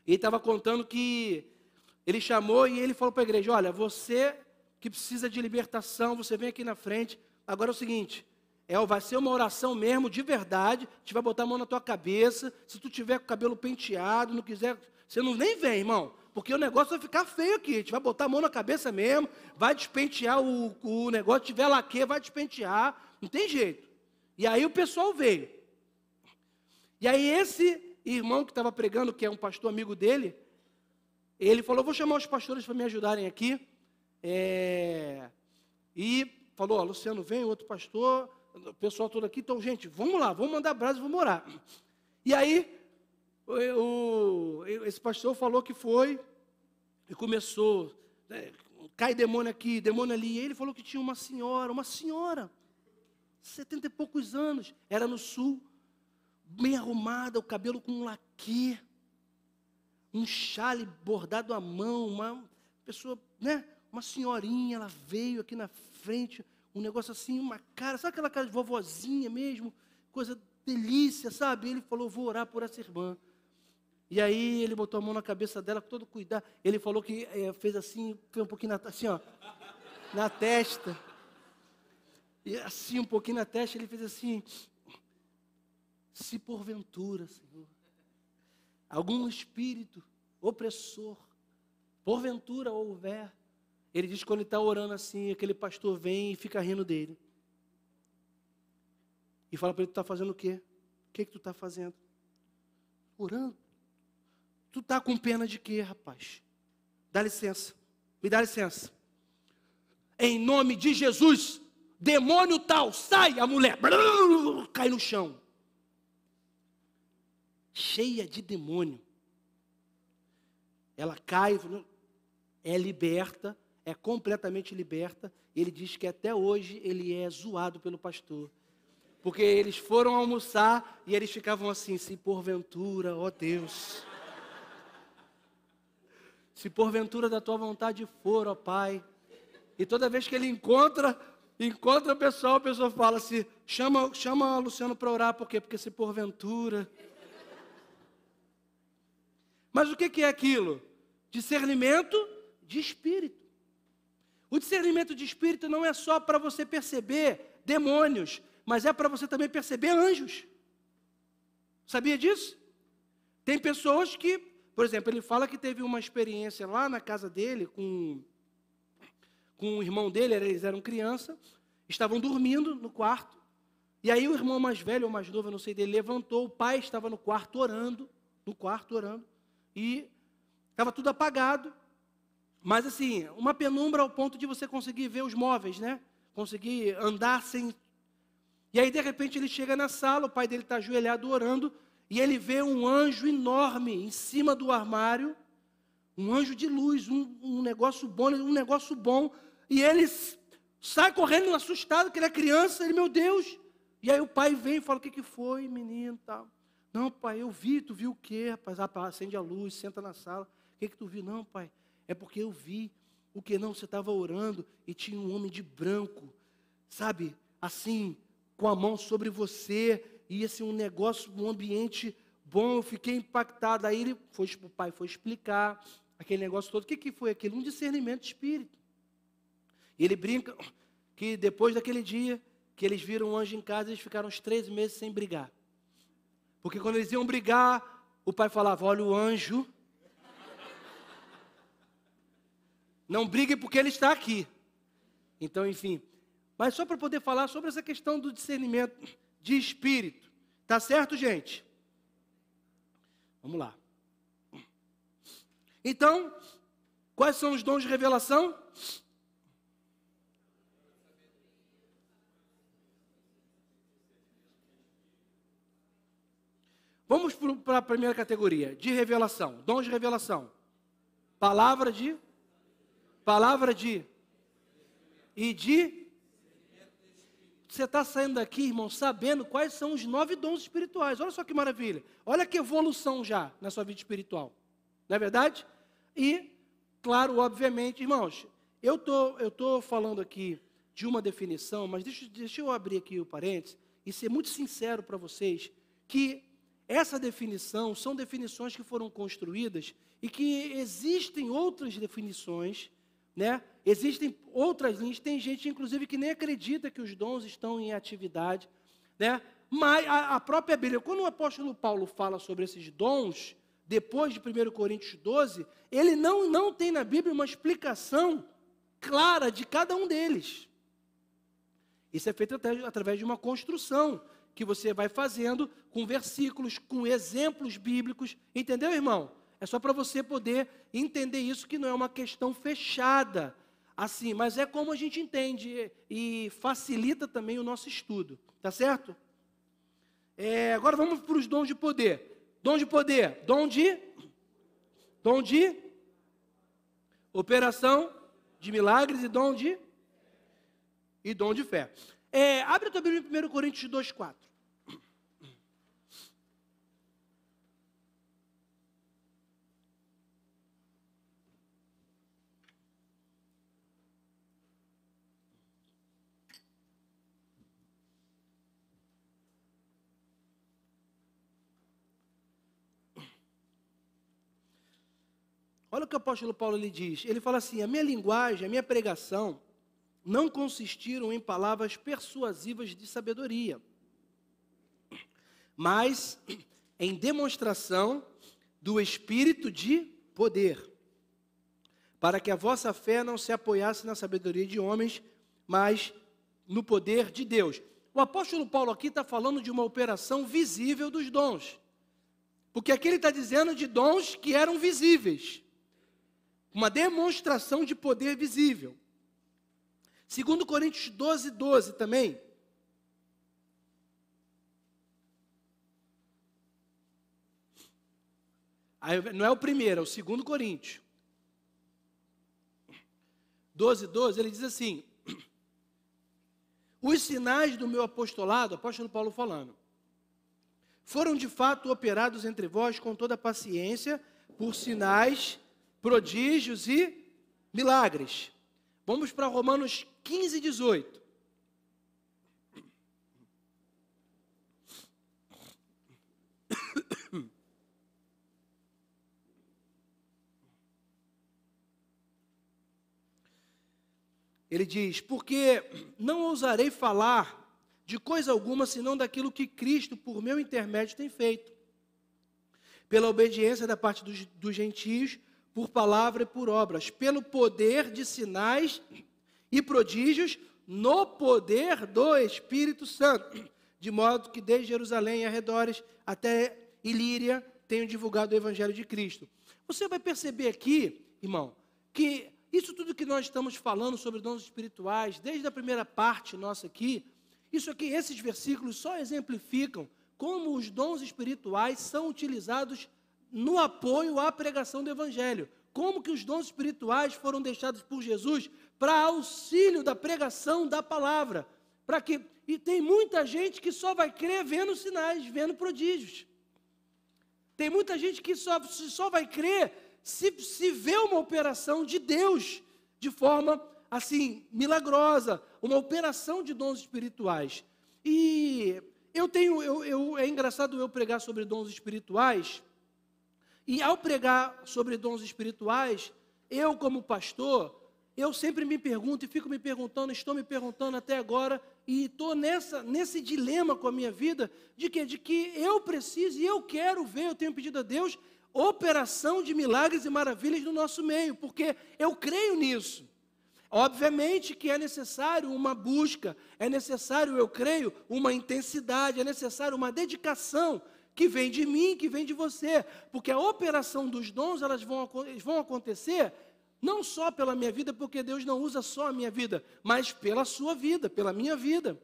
E ele estava contando que ele chamou e ele falou para a igreja, olha, você que precisa de libertação, você vem aqui na frente, agora é o seguinte, vai ser uma oração mesmo, de verdade, a gente vai botar a mão na tua cabeça, se tu tiver com o cabelo penteado, não quiser, você não nem vem, irmão, porque o negócio vai ficar feio aqui, a gente vai botar a mão na cabeça mesmo, vai despentear o negócio, se tiver laque, vai despentear, não tem jeito. E aí o pessoal veio. E aí esse irmão que estava pregando, que é um pastor amigo dele, ele falou, vou chamar os pastores para me ajudarem aqui, e falou, Luciano, vem, outro pastor, o pessoal todo aqui, então, gente, vamos lá, vamos mandar brasa e vamos orar. E aí, esse pastor falou que foi, e começou, cai demônio aqui, demônio ali, e ele falou que tinha uma senhora, 70 e poucos anos, era no sul, bem arrumada, o cabelo com um laque, um chale bordado à mão, uma pessoa, né, uma senhorinha, ela veio aqui na frente, um negócio assim, uma cara, sabe aquela cara de vovozinha mesmo, coisa delícia, sabe? Ele falou, vou orar por essa irmã. E aí ele botou a mão na cabeça dela com todo cuidado. Ele falou que fez assim, fez um pouquinho assim, ó, na testa. E assim, um pouquinho na testa, ele fez assim, se porventura, Senhor, algum espírito opressor, porventura houver. Ele diz que quando ele está orando assim, aquele pastor vem e fica rindo dele. E fala para ele, tu está fazendo o quê? O que tu está fazendo? Orando. Tu está com pena de quê, rapaz? Dá licença. Me dá licença. Em nome de Jesus, demônio tal, sai! A mulher cai no chão. Cheia de demônio. Ela cai, é liberta, é completamente liberta. Ele diz que até hoje ele é zoado pelo pastor. Porque eles foram almoçar e eles ficavam assim, se porventura, ó Deus. Se porventura da tua vontade for, ó Pai. E toda vez que ele encontra, encontra o pessoal, a pessoa fala assim, chama o Luciano para orar, por quê? Porque se porventura... Mas o que é aquilo? Discernimento de espírito. O discernimento de espírito não é só para você perceber demônios, mas é para você também perceber anjos. Sabia disso? Tem pessoas que, por exemplo, ele fala que teve uma experiência lá na casa dele com o irmão dele, eles eram criança, estavam dormindo no quarto, e aí o irmão mais velho ou mais novo, eu não sei dele, levantou, o pai estava no quarto orando, e estava tudo apagado, mas assim, uma penumbra ao ponto de você conseguir ver os móveis, né? Conseguir andar sem... E aí, de repente, ele chega na sala, o pai dele está ajoelhado orando, e ele vê um anjo enorme em cima do armário, um anjo de luz, um negócio bom, e ele sai correndo assustado, que ele é criança, ele, meu Deus, e aí o pai vem e fala, o que foi, menino, tal? Não, pai, eu vi, tu viu o quê, rapaz? Acende a luz, senta na sala, o que tu viu? Não, pai, é porque eu vi, o que não, você estava orando, e tinha um homem de branco, sabe, assim, com a mão sobre você, e assim, um negócio, um ambiente bom, eu fiquei impactado, aí o pai foi explicar, aquele negócio todo, o que foi aquilo? Um discernimento de espírito. E ele brinca que depois daquele dia que eles viram um anjo em casa, eles ficaram uns 3 meses sem brigar. Porque quando eles iam brigar, o pai falava, olha o anjo, não brigue porque ele está aqui. Então, enfim, mas só para poder falar sobre essa questão do discernimento de espírito. Tá certo, gente? Vamos lá. Então, quais são os dons de revelação? Vamos para a primeira categoria, de revelação. Dons de revelação. Palavra de e de... Você está saindo daqui, irmão, sabendo quais são os 9 dons espirituais. Olha só que maravilha. Olha que evolução já na sua vida espiritual. Não é verdade? E, claro, obviamente, irmãos, eu tô falando aqui de uma definição, mas deixa eu abrir aqui o parênteses e ser muito sincero para vocês que essa definição são definições que foram construídas e que existem outras definições, né? Existem outras linhas, tem gente, inclusive, que nem acredita que os dons estão em atividade, né? Mas a própria Bíblia, quando o apóstolo Paulo fala sobre esses dons, depois de 1 Coríntios 12, ele não tem na Bíblia uma explicação clara de cada um deles. Isso é feito através de uma construção que você vai fazendo com versículos, com exemplos bíblicos. Entendeu, irmão? É só para você poder entender isso, que não é uma questão fechada, assim, mas é como a gente entende e facilita também o nosso estudo. Tá certo? Agora vamos para os dons de poder. Dom de poder, dom de operação de milagres e dom de fé. Abre a tua Bíblia em 1 Coríntios 2,4. Olha o que o apóstolo Paulo lhe diz. Ele fala assim, a minha linguagem, a minha pregação, não consistiram em palavras persuasivas de sabedoria, mas em demonstração do Espírito de poder, para que a vossa fé não se apoiasse na sabedoria de homens, mas no poder de Deus. O apóstolo Paulo aqui está falando de uma operação visível dos dons, porque aqui ele está dizendo de dons que eram visíveis, uma demonstração de poder visível. 2 Coríntios 12 também. Aí, não é o primeiro, é o 2 Coríntios. 12, ele diz assim, os sinais do meu apostolado, apóstolo Paulo falando, foram de fato operados entre vós com toda paciência, por sinais, prodígios e milagres. Vamos para Romanos 15, 18. Ele diz: porque não ousarei falar de coisa alguma, senão daquilo que Cristo, por meu intermédio, tem feito, pela obediência da parte dos gentios, por palavra e por obras, pelo poder de sinais e prodígios, no poder do Espírito Santo, de modo que desde Jerusalém e arredores até Ilíria tenho divulgado o Evangelho de Cristo. Você vai perceber aqui, irmão, que isso tudo que nós estamos falando sobre dons espirituais, desde a primeira parte nossa aqui, isso aqui, esses versículos só exemplificam como os dons espirituais são utilizados no apoio à pregação do Evangelho. Como que os dons espirituais foram deixados por Jesus para auxílio da pregação da palavra. E tem muita gente que só vai crer vendo sinais, vendo prodígios. Tem muita gente que só vai crer se vê uma operação de Deus de forma assim, milagrosa, uma operação de dons espirituais. E é engraçado eu pregar sobre dons espirituais, e ao pregar sobre dons espirituais, eu como pastor, eu sempre me pergunto e fico me perguntando, estou me perguntando até agora, e estou nesse dilema com a minha vida, de que eu preciso e eu quero ver, eu tenho pedido a Deus, operação de milagres e maravilhas no nosso meio, porque eu creio nisso. Obviamente que é necessário uma busca, é necessário, eu creio, uma intensidade, é necessário uma dedicação que vem de mim, que vem de você, porque a operação dos dons, elas vão acontecer não só pela minha vida, porque Deus não usa só a minha vida, mas pela sua vida, pela minha vida.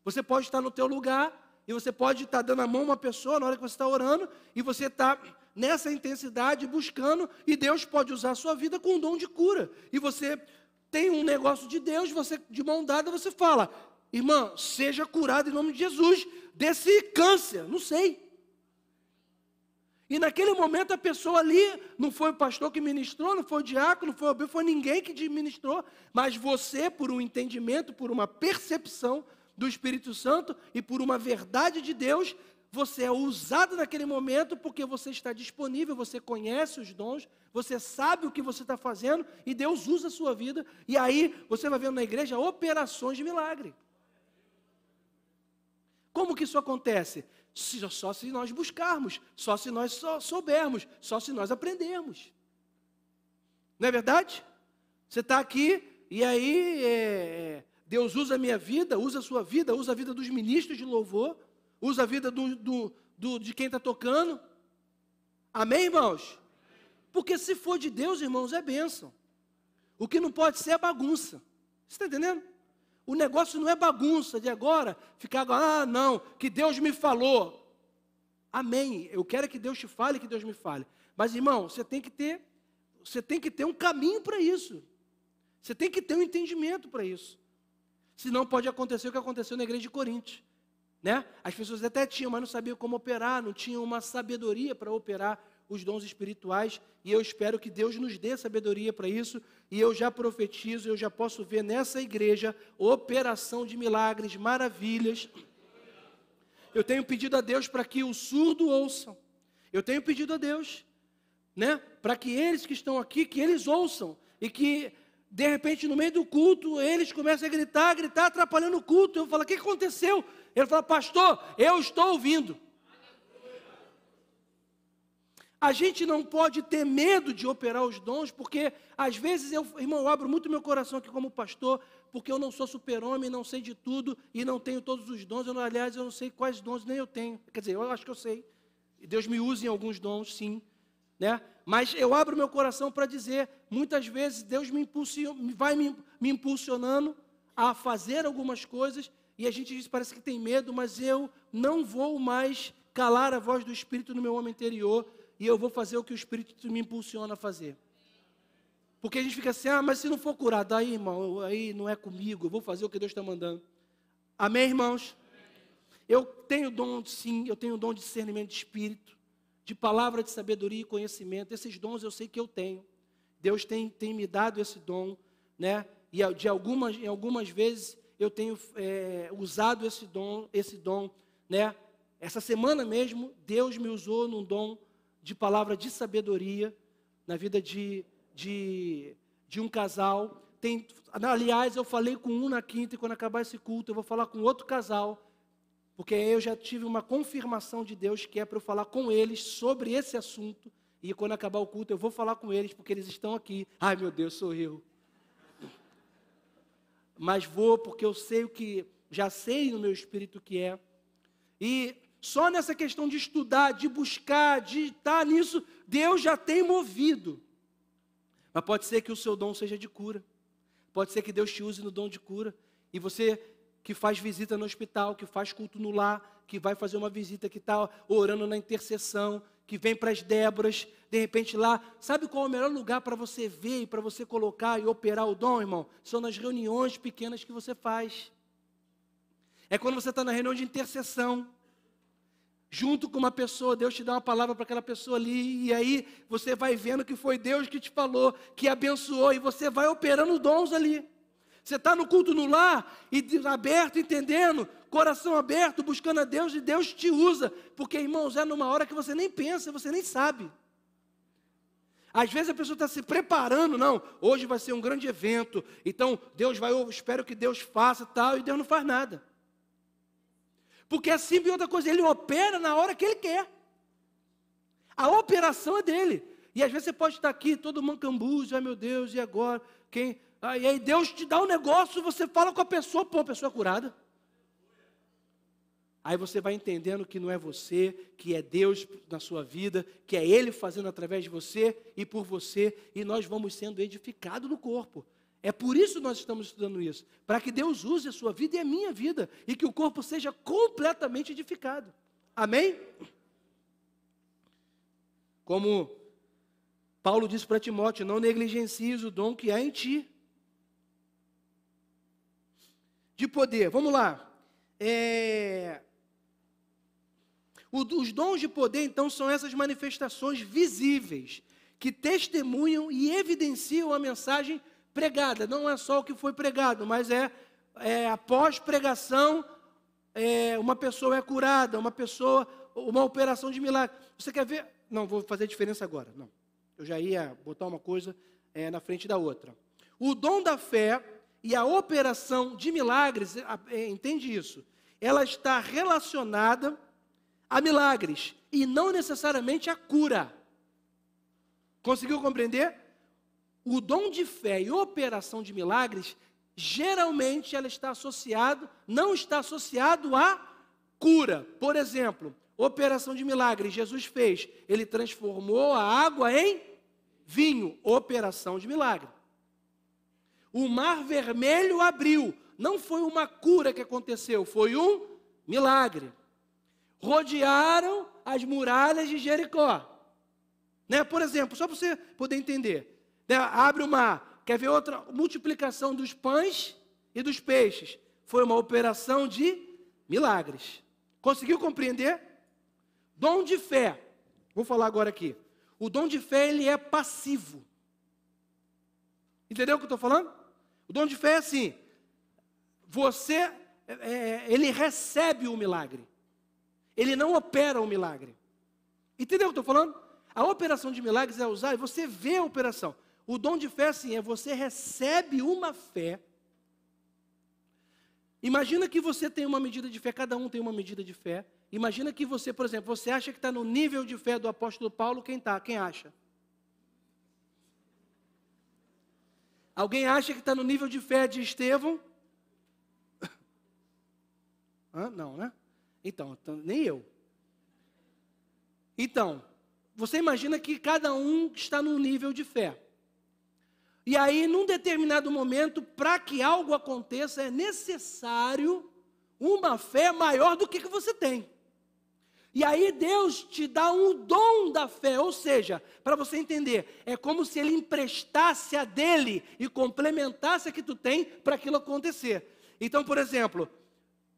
Você pode estar no teu lugar, e você pode estar dando a mão a uma pessoa na hora que você está orando, e você está nessa intensidade, buscando, e Deus pode usar a sua vida com um dom de cura. E você tem um negócio de Deus, você de mão dada, você fala: irmã, seja curado em nome de Jesus, desse câncer, não sei. E naquele momento a pessoa ali, não foi o pastor que ministrou, não foi o diácono, não foi ninguém que ministrou, mas você, por um entendimento, por uma percepção do Espírito Santo e por uma verdade de Deus, você é usado naquele momento porque você está disponível, você conhece os dons, você sabe o que você está fazendo e Deus usa a sua vida. E aí você vai vendo na igreja operações de milagre. Como que isso acontece? Só se nós buscarmos, só se nós soubermos, só se nós aprendermos. Não é verdade? Você está aqui e aí Deus usa a minha vida, usa a sua vida, usa a vida dos ministros de louvor, usa a vida de quem está tocando. Amém, irmãos? Porque se for de Deus, irmãos, é bênção. O que não pode ser é bagunça. Você está entendendo? O negócio não é bagunça de agora, ficar agora, não, que Deus me falou. Amém. Eu quero que Deus te fale, que Deus me fale. Mas, irmão, você tem que ter um caminho para isso. Você tem que ter um entendimento para isso. Senão pode acontecer o que aconteceu na igreja de Corinto. Né? As pessoas até tinham, mas não sabiam como operar, não tinham uma sabedoria para operar os dons espirituais, e eu espero que Deus nos dê sabedoria para isso, e eu já profetizo, eu já posso ver nessa igreja operação de milagres, maravilhas. Eu tenho pedido a Deus para que o surdo ouçam, eu tenho pedido a Deus, né, para que eles que estão aqui, que eles ouçam, e que de repente no meio do culto, eles começam a gritar, atrapalhando o culto. Eu falo: o que aconteceu? Ele fala: pastor, eu estou ouvindo. A gente não pode ter medo de operar os dons, porque às vezes irmão, eu abro muito meu coração aqui como pastor, porque eu não sou super-homem, não sei de tudo, e não tenho todos os dons. Aliás, eu não sei quais dons nem eu tenho. Quer dizer, eu acho que eu sei. Deus me usa em alguns dons, sim. Né? Mas eu abro meu coração para dizer, muitas vezes Deus vai me impulsionando a fazer algumas coisas, e a gente diz, parece que tem medo, mas eu não vou mais calar a voz do Espírito no meu homem interior, e eu vou fazer o que o Espírito me impulsiona a fazer. Porque a gente fica assim: mas se não for curado, aí, irmão, aí não é comigo, eu vou fazer o que Deus está mandando. Amém, irmãos? Eu tenho dom, sim, eu tenho dom de discernimento de espírito, de palavra de sabedoria e conhecimento. Esses dons eu sei que eu tenho. Deus tem me dado esse dom, né? E em algumas vezes eu tenho usado esse dom, né? Essa semana mesmo, Deus me usou num dom de palavra de sabedoria na vida de um casal. Aliás, eu falei com um na quinta, e quando acabar esse culto, eu vou falar com outro casal, porque eu já tive uma confirmação de Deus que é para eu falar com eles sobre esse assunto, e quando acabar o culto, eu vou falar com eles, porque eles estão aqui. Ai, meu Deus, sou eu. Mas vou, porque eu sei o que, já sei no meu espírito o que é. E só nessa questão de estudar, de buscar, de estar nisso, Deus já tem movido. Mas pode ser que o seu dom seja de cura. Pode ser que Deus te use no dom de cura. E você que faz visita no hospital, que faz culto no lar, que vai fazer uma visita, que está orando na intercessão, que vem para as Déboras, de repente lá. Sabe qual é o melhor lugar para você ver e para você colocar e operar o dom, irmão? São nas reuniões pequenas que você faz. É quando você está na reunião de intercessão. Junto com uma pessoa, Deus te dá uma palavra para aquela pessoa ali, e aí você vai vendo que foi Deus que te falou, que abençoou, e você vai operando dons ali. Você está no culto no lar, e aberto, entendendo, coração aberto, buscando a Deus, e Deus te usa, porque, irmãos, é numa hora que você nem pensa, você nem sabe. Às vezes a pessoa está se preparando, não, hoje vai ser um grande evento, então Deus vai, eu espero que Deus faça tal, e Deus não faz nada. Porque assim e outra coisa, ele opera na hora que ele quer. A operação é dele. E às vezes você pode estar aqui, todo mancambuzo, ai meu Deus, e agora? Quem? E aí Deus te dá um negócio, você fala com a pessoa, pô, a pessoa é curada. Aí você vai entendendo que não é você, que é Deus na sua vida, que é Ele fazendo através de você e por você, e nós vamos sendo edificados no corpo. É por isso que nós estamos estudando isso, para que Deus use a sua vida e a minha vida, e que o corpo seja completamente edificado. Amém? Como Paulo disse para Timóteo, não negligencies o dom que há em ti. De poder, vamos lá. Os dons de poder, então, são essas manifestações visíveis, que testemunham e evidenciam a mensagem pregada. Não é só o que foi pregado, mas após pregação, uma pessoa é curada, uma operação de milagre. Você quer ver? Não, vou fazer diferença agora. Não, eu já ia botar uma coisa na frente da outra. O dom da fé e a operação de milagres, entende isso? Ela está relacionada a milagres e não necessariamente a cura. Conseguiu compreender? O dom de fé e operação de milagres, geralmente ela não está associado à cura. Por exemplo, operação de milagres, Jesus fez, ele transformou a água em vinho, operação de milagre. O mar vermelho abriu, não foi uma cura que aconteceu, foi um milagre. Rodearam as muralhas de Jericó. Por exemplo, só para você poder entender. Abre o mar, quer ver outra multiplicação dos pães e dos peixes. Foi uma operação de milagres. Conseguiu compreender? Dom de fé. Vou falar agora aqui. O dom de fé, ele é passivo. Entendeu o que eu estou falando? O dom de fé é assim. Ele recebe o milagre. Ele não opera o milagre. Entendeu o que eu estou falando? A operação de milagres é usar e você vê a operação. O dom de fé, assim, você recebe uma fé. Imagina que você tem uma medida de fé, cada um tem uma medida de fé. Imagina que você, por exemplo, você acha que está no nível de fé do apóstolo Paulo, quem está? Quem acha? Alguém acha que está no nível de fé de Estevão? Não, né? Então, nem eu. Então, você imagina que cada um está num nível de fé. E aí, num determinado momento, para que algo aconteça, é necessário uma fé maior do que você tem. E aí Deus te dá um dom da fé, ou seja, para você entender, é como se Ele emprestasse a dele e complementasse a que tu tem para aquilo acontecer. Então, por exemplo,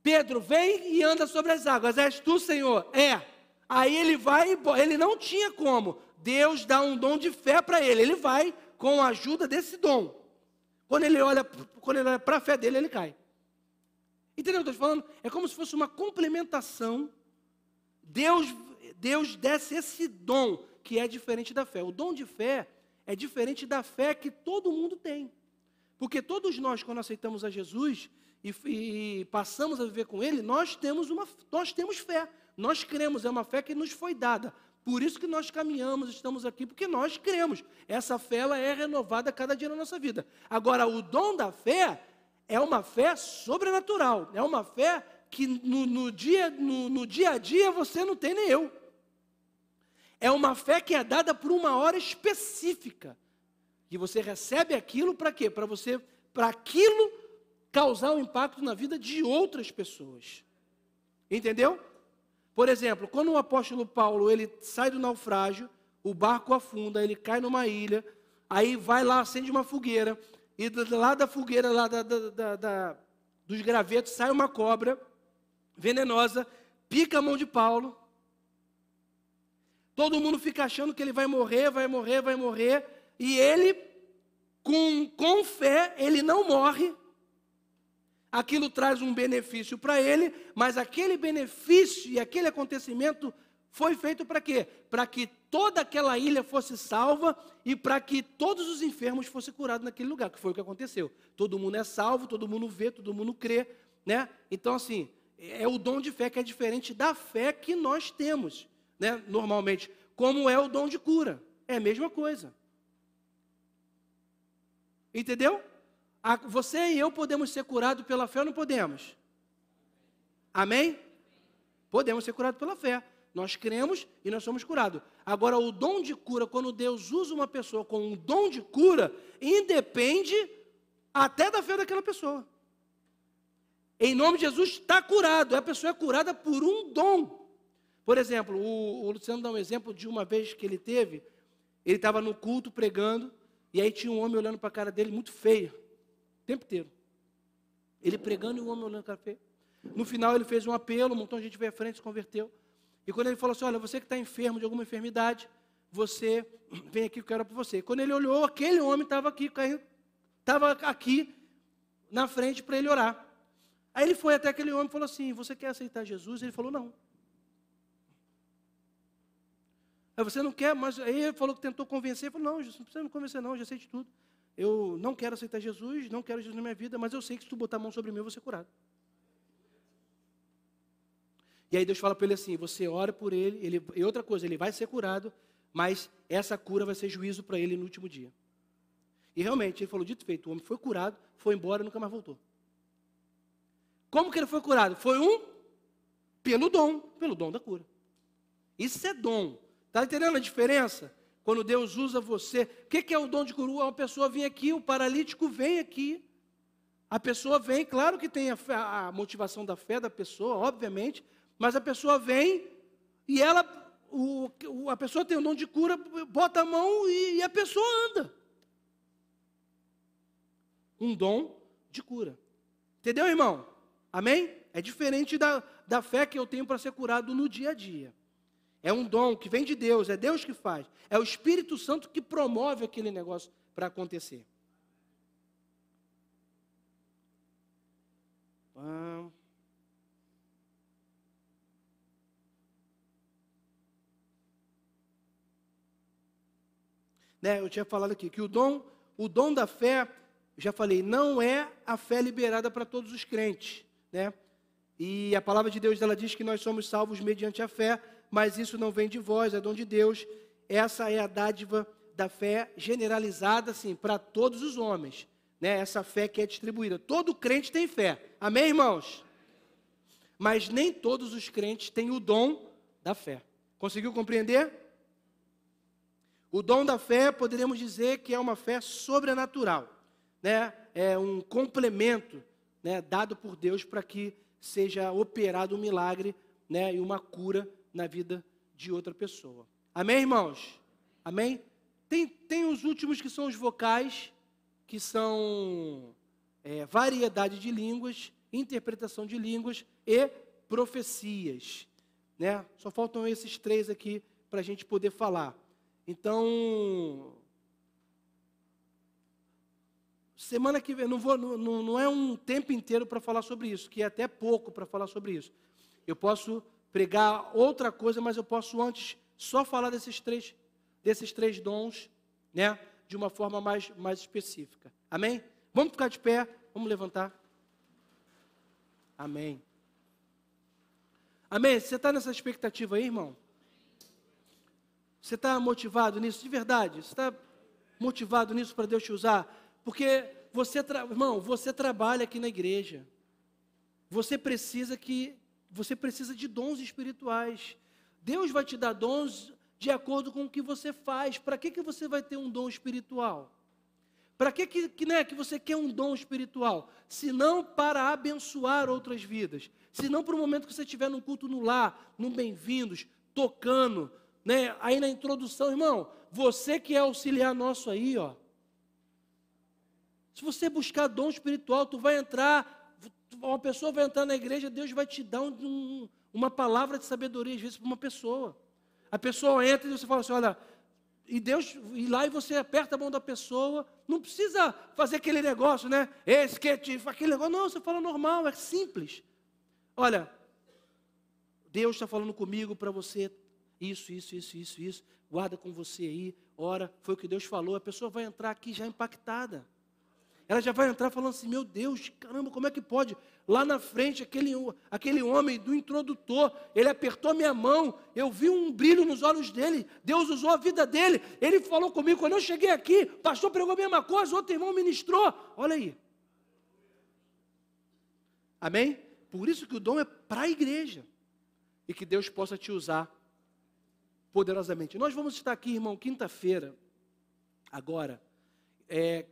Pedro vem e anda sobre as águas, és tu, Senhor? É. Aí ele vai, ele não tinha como, Deus dá um dom de fé para ele vai com a ajuda desse dom. Quando ele olha para a fé dele, ele cai. Entendeu o que eu estou falando? É como se fosse uma complementação. Deus desse esse dom, que é diferente da fé. O dom de fé é diferente da fé que todo mundo tem. Porque todos nós, quando aceitamos a Jesus e passamos a viver com Ele, nós temos fé. Nós cremos, é uma fé que nos foi dada. Por isso que nós caminhamos, estamos aqui, porque nós cremos. Essa fé ela é renovada cada dia na nossa vida. Agora, o dom da fé é uma fé sobrenatural. É uma fé que no dia a dia você não tem nem eu. É uma fé que é dada por uma hora específica. E você recebe aquilo para quê? Para aquilo causar um impacto na vida de outras pessoas. Entendeu? Por exemplo, quando o apóstolo Paulo ele sai do naufrágio, o barco afunda, ele cai numa ilha, aí vai lá, acende uma fogueira, e lá da fogueira, lá dos gravetos, sai uma cobra venenosa, pica a mão de Paulo. Todo mundo fica achando que ele vai morrer, e ele, com fé, ele não morre. Aquilo traz um benefício para ele, mas aquele benefício e aquele acontecimento foi feito para quê? Para que toda aquela ilha fosse salva e para que todos os enfermos fossem curados naquele lugar, que foi o que aconteceu. Todo mundo é salvo, todo mundo vê, todo mundo crê, né? Então, assim, é o dom de fé que é diferente da fé que nós temos, né? Normalmente, como é o dom de cura. É a mesma coisa. Entendeu? Você e eu podemos ser curados pela fé ou não podemos? Amém? Podemos ser curados pela fé. Nós cremos e nós somos curados. Agora, o dom de cura, quando Deus usa uma pessoa com um dom de cura, independe até da fé daquela pessoa. Em nome de Jesus, está curado. A pessoa é curada por um dom. Por exemplo, o Luciano dá um exemplo de uma vez que ele estava no culto pregando, e aí tinha um homem olhando para a cara dele muito feio. O tempo inteiro. Ele pregando e o homem olhando para a cara feio. No final ele fez um apelo, um montão de gente veio à frente, se converteu. E quando ele falou assim, olha, você que está enfermo de alguma enfermidade, você vem aqui que eu quero por você. Quando ele olhou, aquele homem estava aqui na frente para ele orar. Aí ele foi até aquele homem e falou assim, você quer aceitar Jesus? Ele falou, não. Aí você não quer, mas aí ele falou que tentou convencer, ele falou, não, Jesus, não precisa me convencer não, eu já sei de tudo. Eu não quero aceitar Jesus, não quero Jesus na minha vida, mas eu sei que se tu botar a mão sobre mim, eu vou ser curado. E aí Deus fala para ele assim, você ora por ele, e outra coisa, ele vai ser curado, mas essa cura vai ser juízo para ele no último dia. E realmente, ele falou, dito e feito, o homem foi curado, foi embora e nunca mais voltou. Como que ele foi curado? Pelo dom da cura. Isso é dom. Está entendendo a diferença? Quando Deus usa você, o que é o dom de cura? Uma pessoa vem aqui, o paralítico vem aqui. A pessoa vem, claro que tem a motivação da fé da pessoa, obviamente, mas a pessoa vem e a pessoa tem o dom de cura, bota a mão e a pessoa anda. Um dom de cura. Entendeu, irmão? Amém? É diferente da fé que eu tenho para ser curado no dia a dia. É um dom que vem de Deus, é Deus que faz. É o Espírito Santo que promove aquele negócio para acontecer. Eu tinha falado aqui que o dom da fé, já falei, não é a fé liberada para todos os crentes, né? E a palavra de Deus, ela diz que nós somos salvos mediante a fé, mas isso não vem de vós, é dom de Deus. Essa é a dádiva da fé generalizada, assim, para todos os homens, né? Essa fé que é distribuída. Todo crente tem fé, amém, irmãos? Mas nem todos os crentes têm o dom da fé. Conseguiu compreender? O dom da fé, poderíamos dizer que é uma fé sobrenatural, né? É um complemento, né, dado por Deus para que seja operado um milagre, né, e uma cura na vida de outra pessoa. Amém, irmãos? Amém? Tem os últimos que são os vocais, que são variedade de línguas, interpretação de línguas e profecias, né? Só faltam esses três aqui para a gente poder falar. Então, semana que vem, não é um tempo inteiro para falar sobre isso, que é até pouco para falar sobre isso. Eu posso pregar outra coisa, mas eu posso antes só falar desses três dons, né, de uma forma mais específica. Amém? Vamos ficar de pé, vamos levantar. Amém. Amém? Você está nessa expectativa aí, irmão? Você está motivado nisso de verdade? Você está motivado nisso para Deus te usar? Porque irmão, você trabalha aqui na igreja. Você precisa de dons espirituais. Deus vai te dar dons de acordo com o que você faz. Para que você vai ter um dom espiritual? Para que você quer um dom espiritual? Se não para abençoar outras vidas. Se não para o momento que você estiver num culto no lar, num bem-vindos, tocando, né? Aí na introdução, irmão, você que é auxiliar nosso aí, ó. Se você buscar dom espiritual, uma pessoa vai entrar na igreja, Deus vai te dar uma palavra de sabedoria, às vezes, para uma pessoa. A pessoa entra e você fala assim, olha, e Deus, e lá e você aperta a mão da pessoa, não precisa fazer aquele negócio, né? Aquele negócio, não, você fala normal, é simples. Olha, Deus está falando comigo para você, isso, guarda com você aí, ora, foi o que Deus falou, a pessoa vai entrar aqui já impactada. Ela já vai entrar falando assim, meu Deus, caramba, como é que pode? Lá na frente, aquele homem do introdutor, ele apertou minha mão, eu vi um brilho nos olhos dele, Deus usou a vida dele, ele falou comigo, quando eu cheguei aqui, o pastor pregou a mesma coisa, outro irmão ministrou, olha aí. Amém? Por isso que o dom é para a igreja, e que Deus possa te usar poderosamente. Nós vamos estar aqui, irmão, quinta-feira, agora,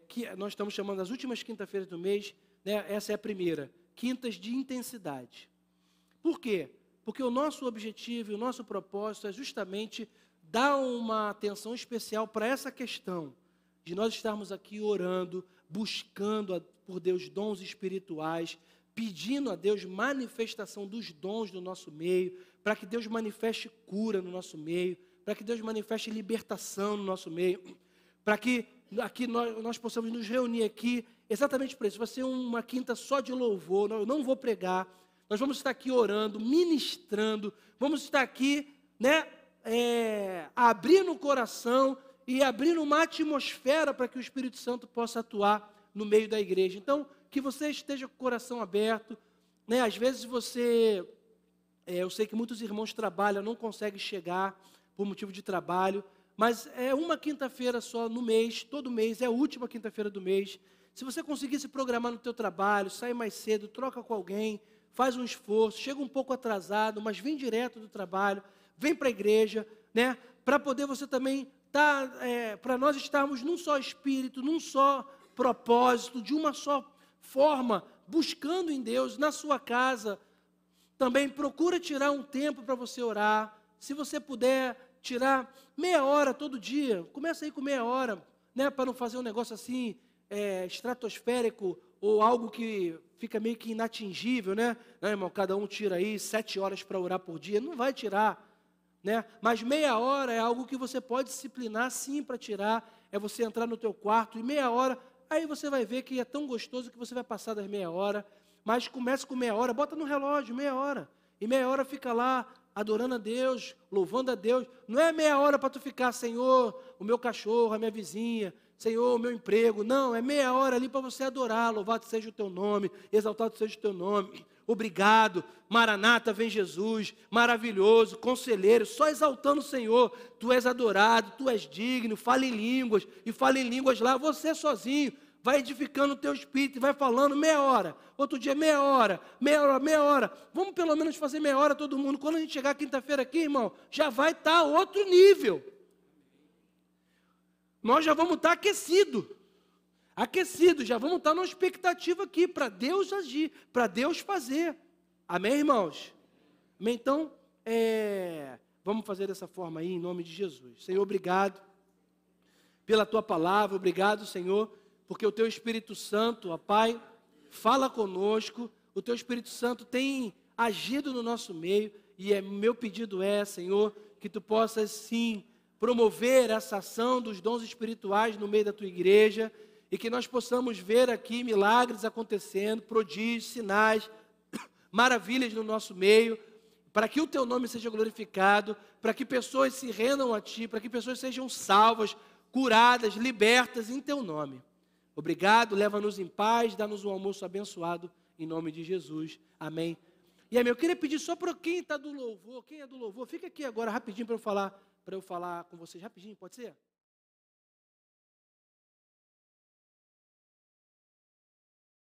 que nós estamos chamando as últimas quinta-feiras do mês, né? Essa é a primeira, quintas de intensidade. Por quê? Porque o nosso objetivo e o nosso propósito é justamente dar uma atenção especial para essa questão de nós estarmos aqui orando, buscando por Deus dons espirituais, pedindo a Deus manifestação dos dons no nosso meio, para que Deus manifeste cura no nosso meio, para que Deus manifeste libertação no nosso meio, para que aqui nós possamos nos reunir aqui, exatamente por isso, vai ser uma quinta só de louvor, eu não vou pregar, nós vamos estar aqui orando, ministrando, vamos estar aqui, né, abrindo o coração e abrindo uma atmosfera para que o Espírito Santo possa atuar no meio da igreja. Então, que você esteja com o coração aberto, né, às vezes eu sei que muitos irmãos trabalham, não conseguem chegar por motivo de trabalho, mas é uma quinta-feira só no mês, todo mês, é a última quinta-feira do mês. Se você conseguir se programar no teu trabalho, sai mais cedo, troca com alguém, faz um esforço, chega um pouco atrasado, mas vem direto do trabalho, vem para a igreja, né? Para poder você também para nós estarmos num só espírito, num só propósito, de uma só forma, buscando em Deus, na sua casa. Também procura tirar um tempo para você orar. Se você puder tirar meia hora todo dia, começa aí com meia hora, né, para não fazer um negócio assim, estratosférico, ou algo que fica meio que inatingível, né? Não, irmão, cada um tira aí 7 horas para orar por dia, não vai tirar, né? Mas meia hora é algo que você pode disciplinar sim para tirar, é você entrar no teu quarto e meia hora, aí você vai ver que é tão gostoso que você vai passar das meia hora, mas começa com meia hora, bota no relógio, meia hora, e meia hora fica lá, adorando a Deus, louvando a Deus. Não é meia hora para tu ficar, Senhor, o meu cachorro, a minha vizinha, Senhor, o meu emprego. Não, é meia hora ali para você adorar, louvado seja o teu nome, exaltado seja o teu nome. Obrigado, Maranata, vem Jesus, maravilhoso, conselheiro, só exaltando o Senhor. Tu és adorado, tu és digno, fala em línguas, e fala em línguas lá, você sozinho. Vai edificando o teu espírito e vai falando meia hora. Outro dia, meia hora. Vamos pelo menos fazer meia hora todo mundo. Quando a gente chegar quinta-feira aqui, irmão, já vai estar outro nível. Nós já vamos estar aquecidos, já vamos estar numa expectativa aqui para Deus agir, para Deus fazer. Amém, irmãos? Amém? Então, vamos fazer dessa forma aí, em nome de Jesus. Senhor, obrigado pela Tua palavra, obrigado, Senhor, porque o Teu Espírito Santo, ó Pai, fala conosco, o Teu Espírito Santo tem agido no nosso meio, e meu pedido é, Senhor, que Tu possas sim promover essa ação dos dons espirituais no meio da Tua igreja, e que nós possamos ver aqui milagres acontecendo, prodígios, sinais, maravilhas no nosso meio, para que o Teu nome seja glorificado, para que pessoas se rendam a Ti, para que pessoas sejam salvas, curadas, libertas em Teu nome. Obrigado, leva-nos em paz, dá-nos um almoço abençoado, em nome de Jesus. Amém. E amém. Eu queria pedir só para quem está do louvor, quem é do louvor, fica aqui agora rapidinho para eu falar com vocês, rapidinho, pode ser?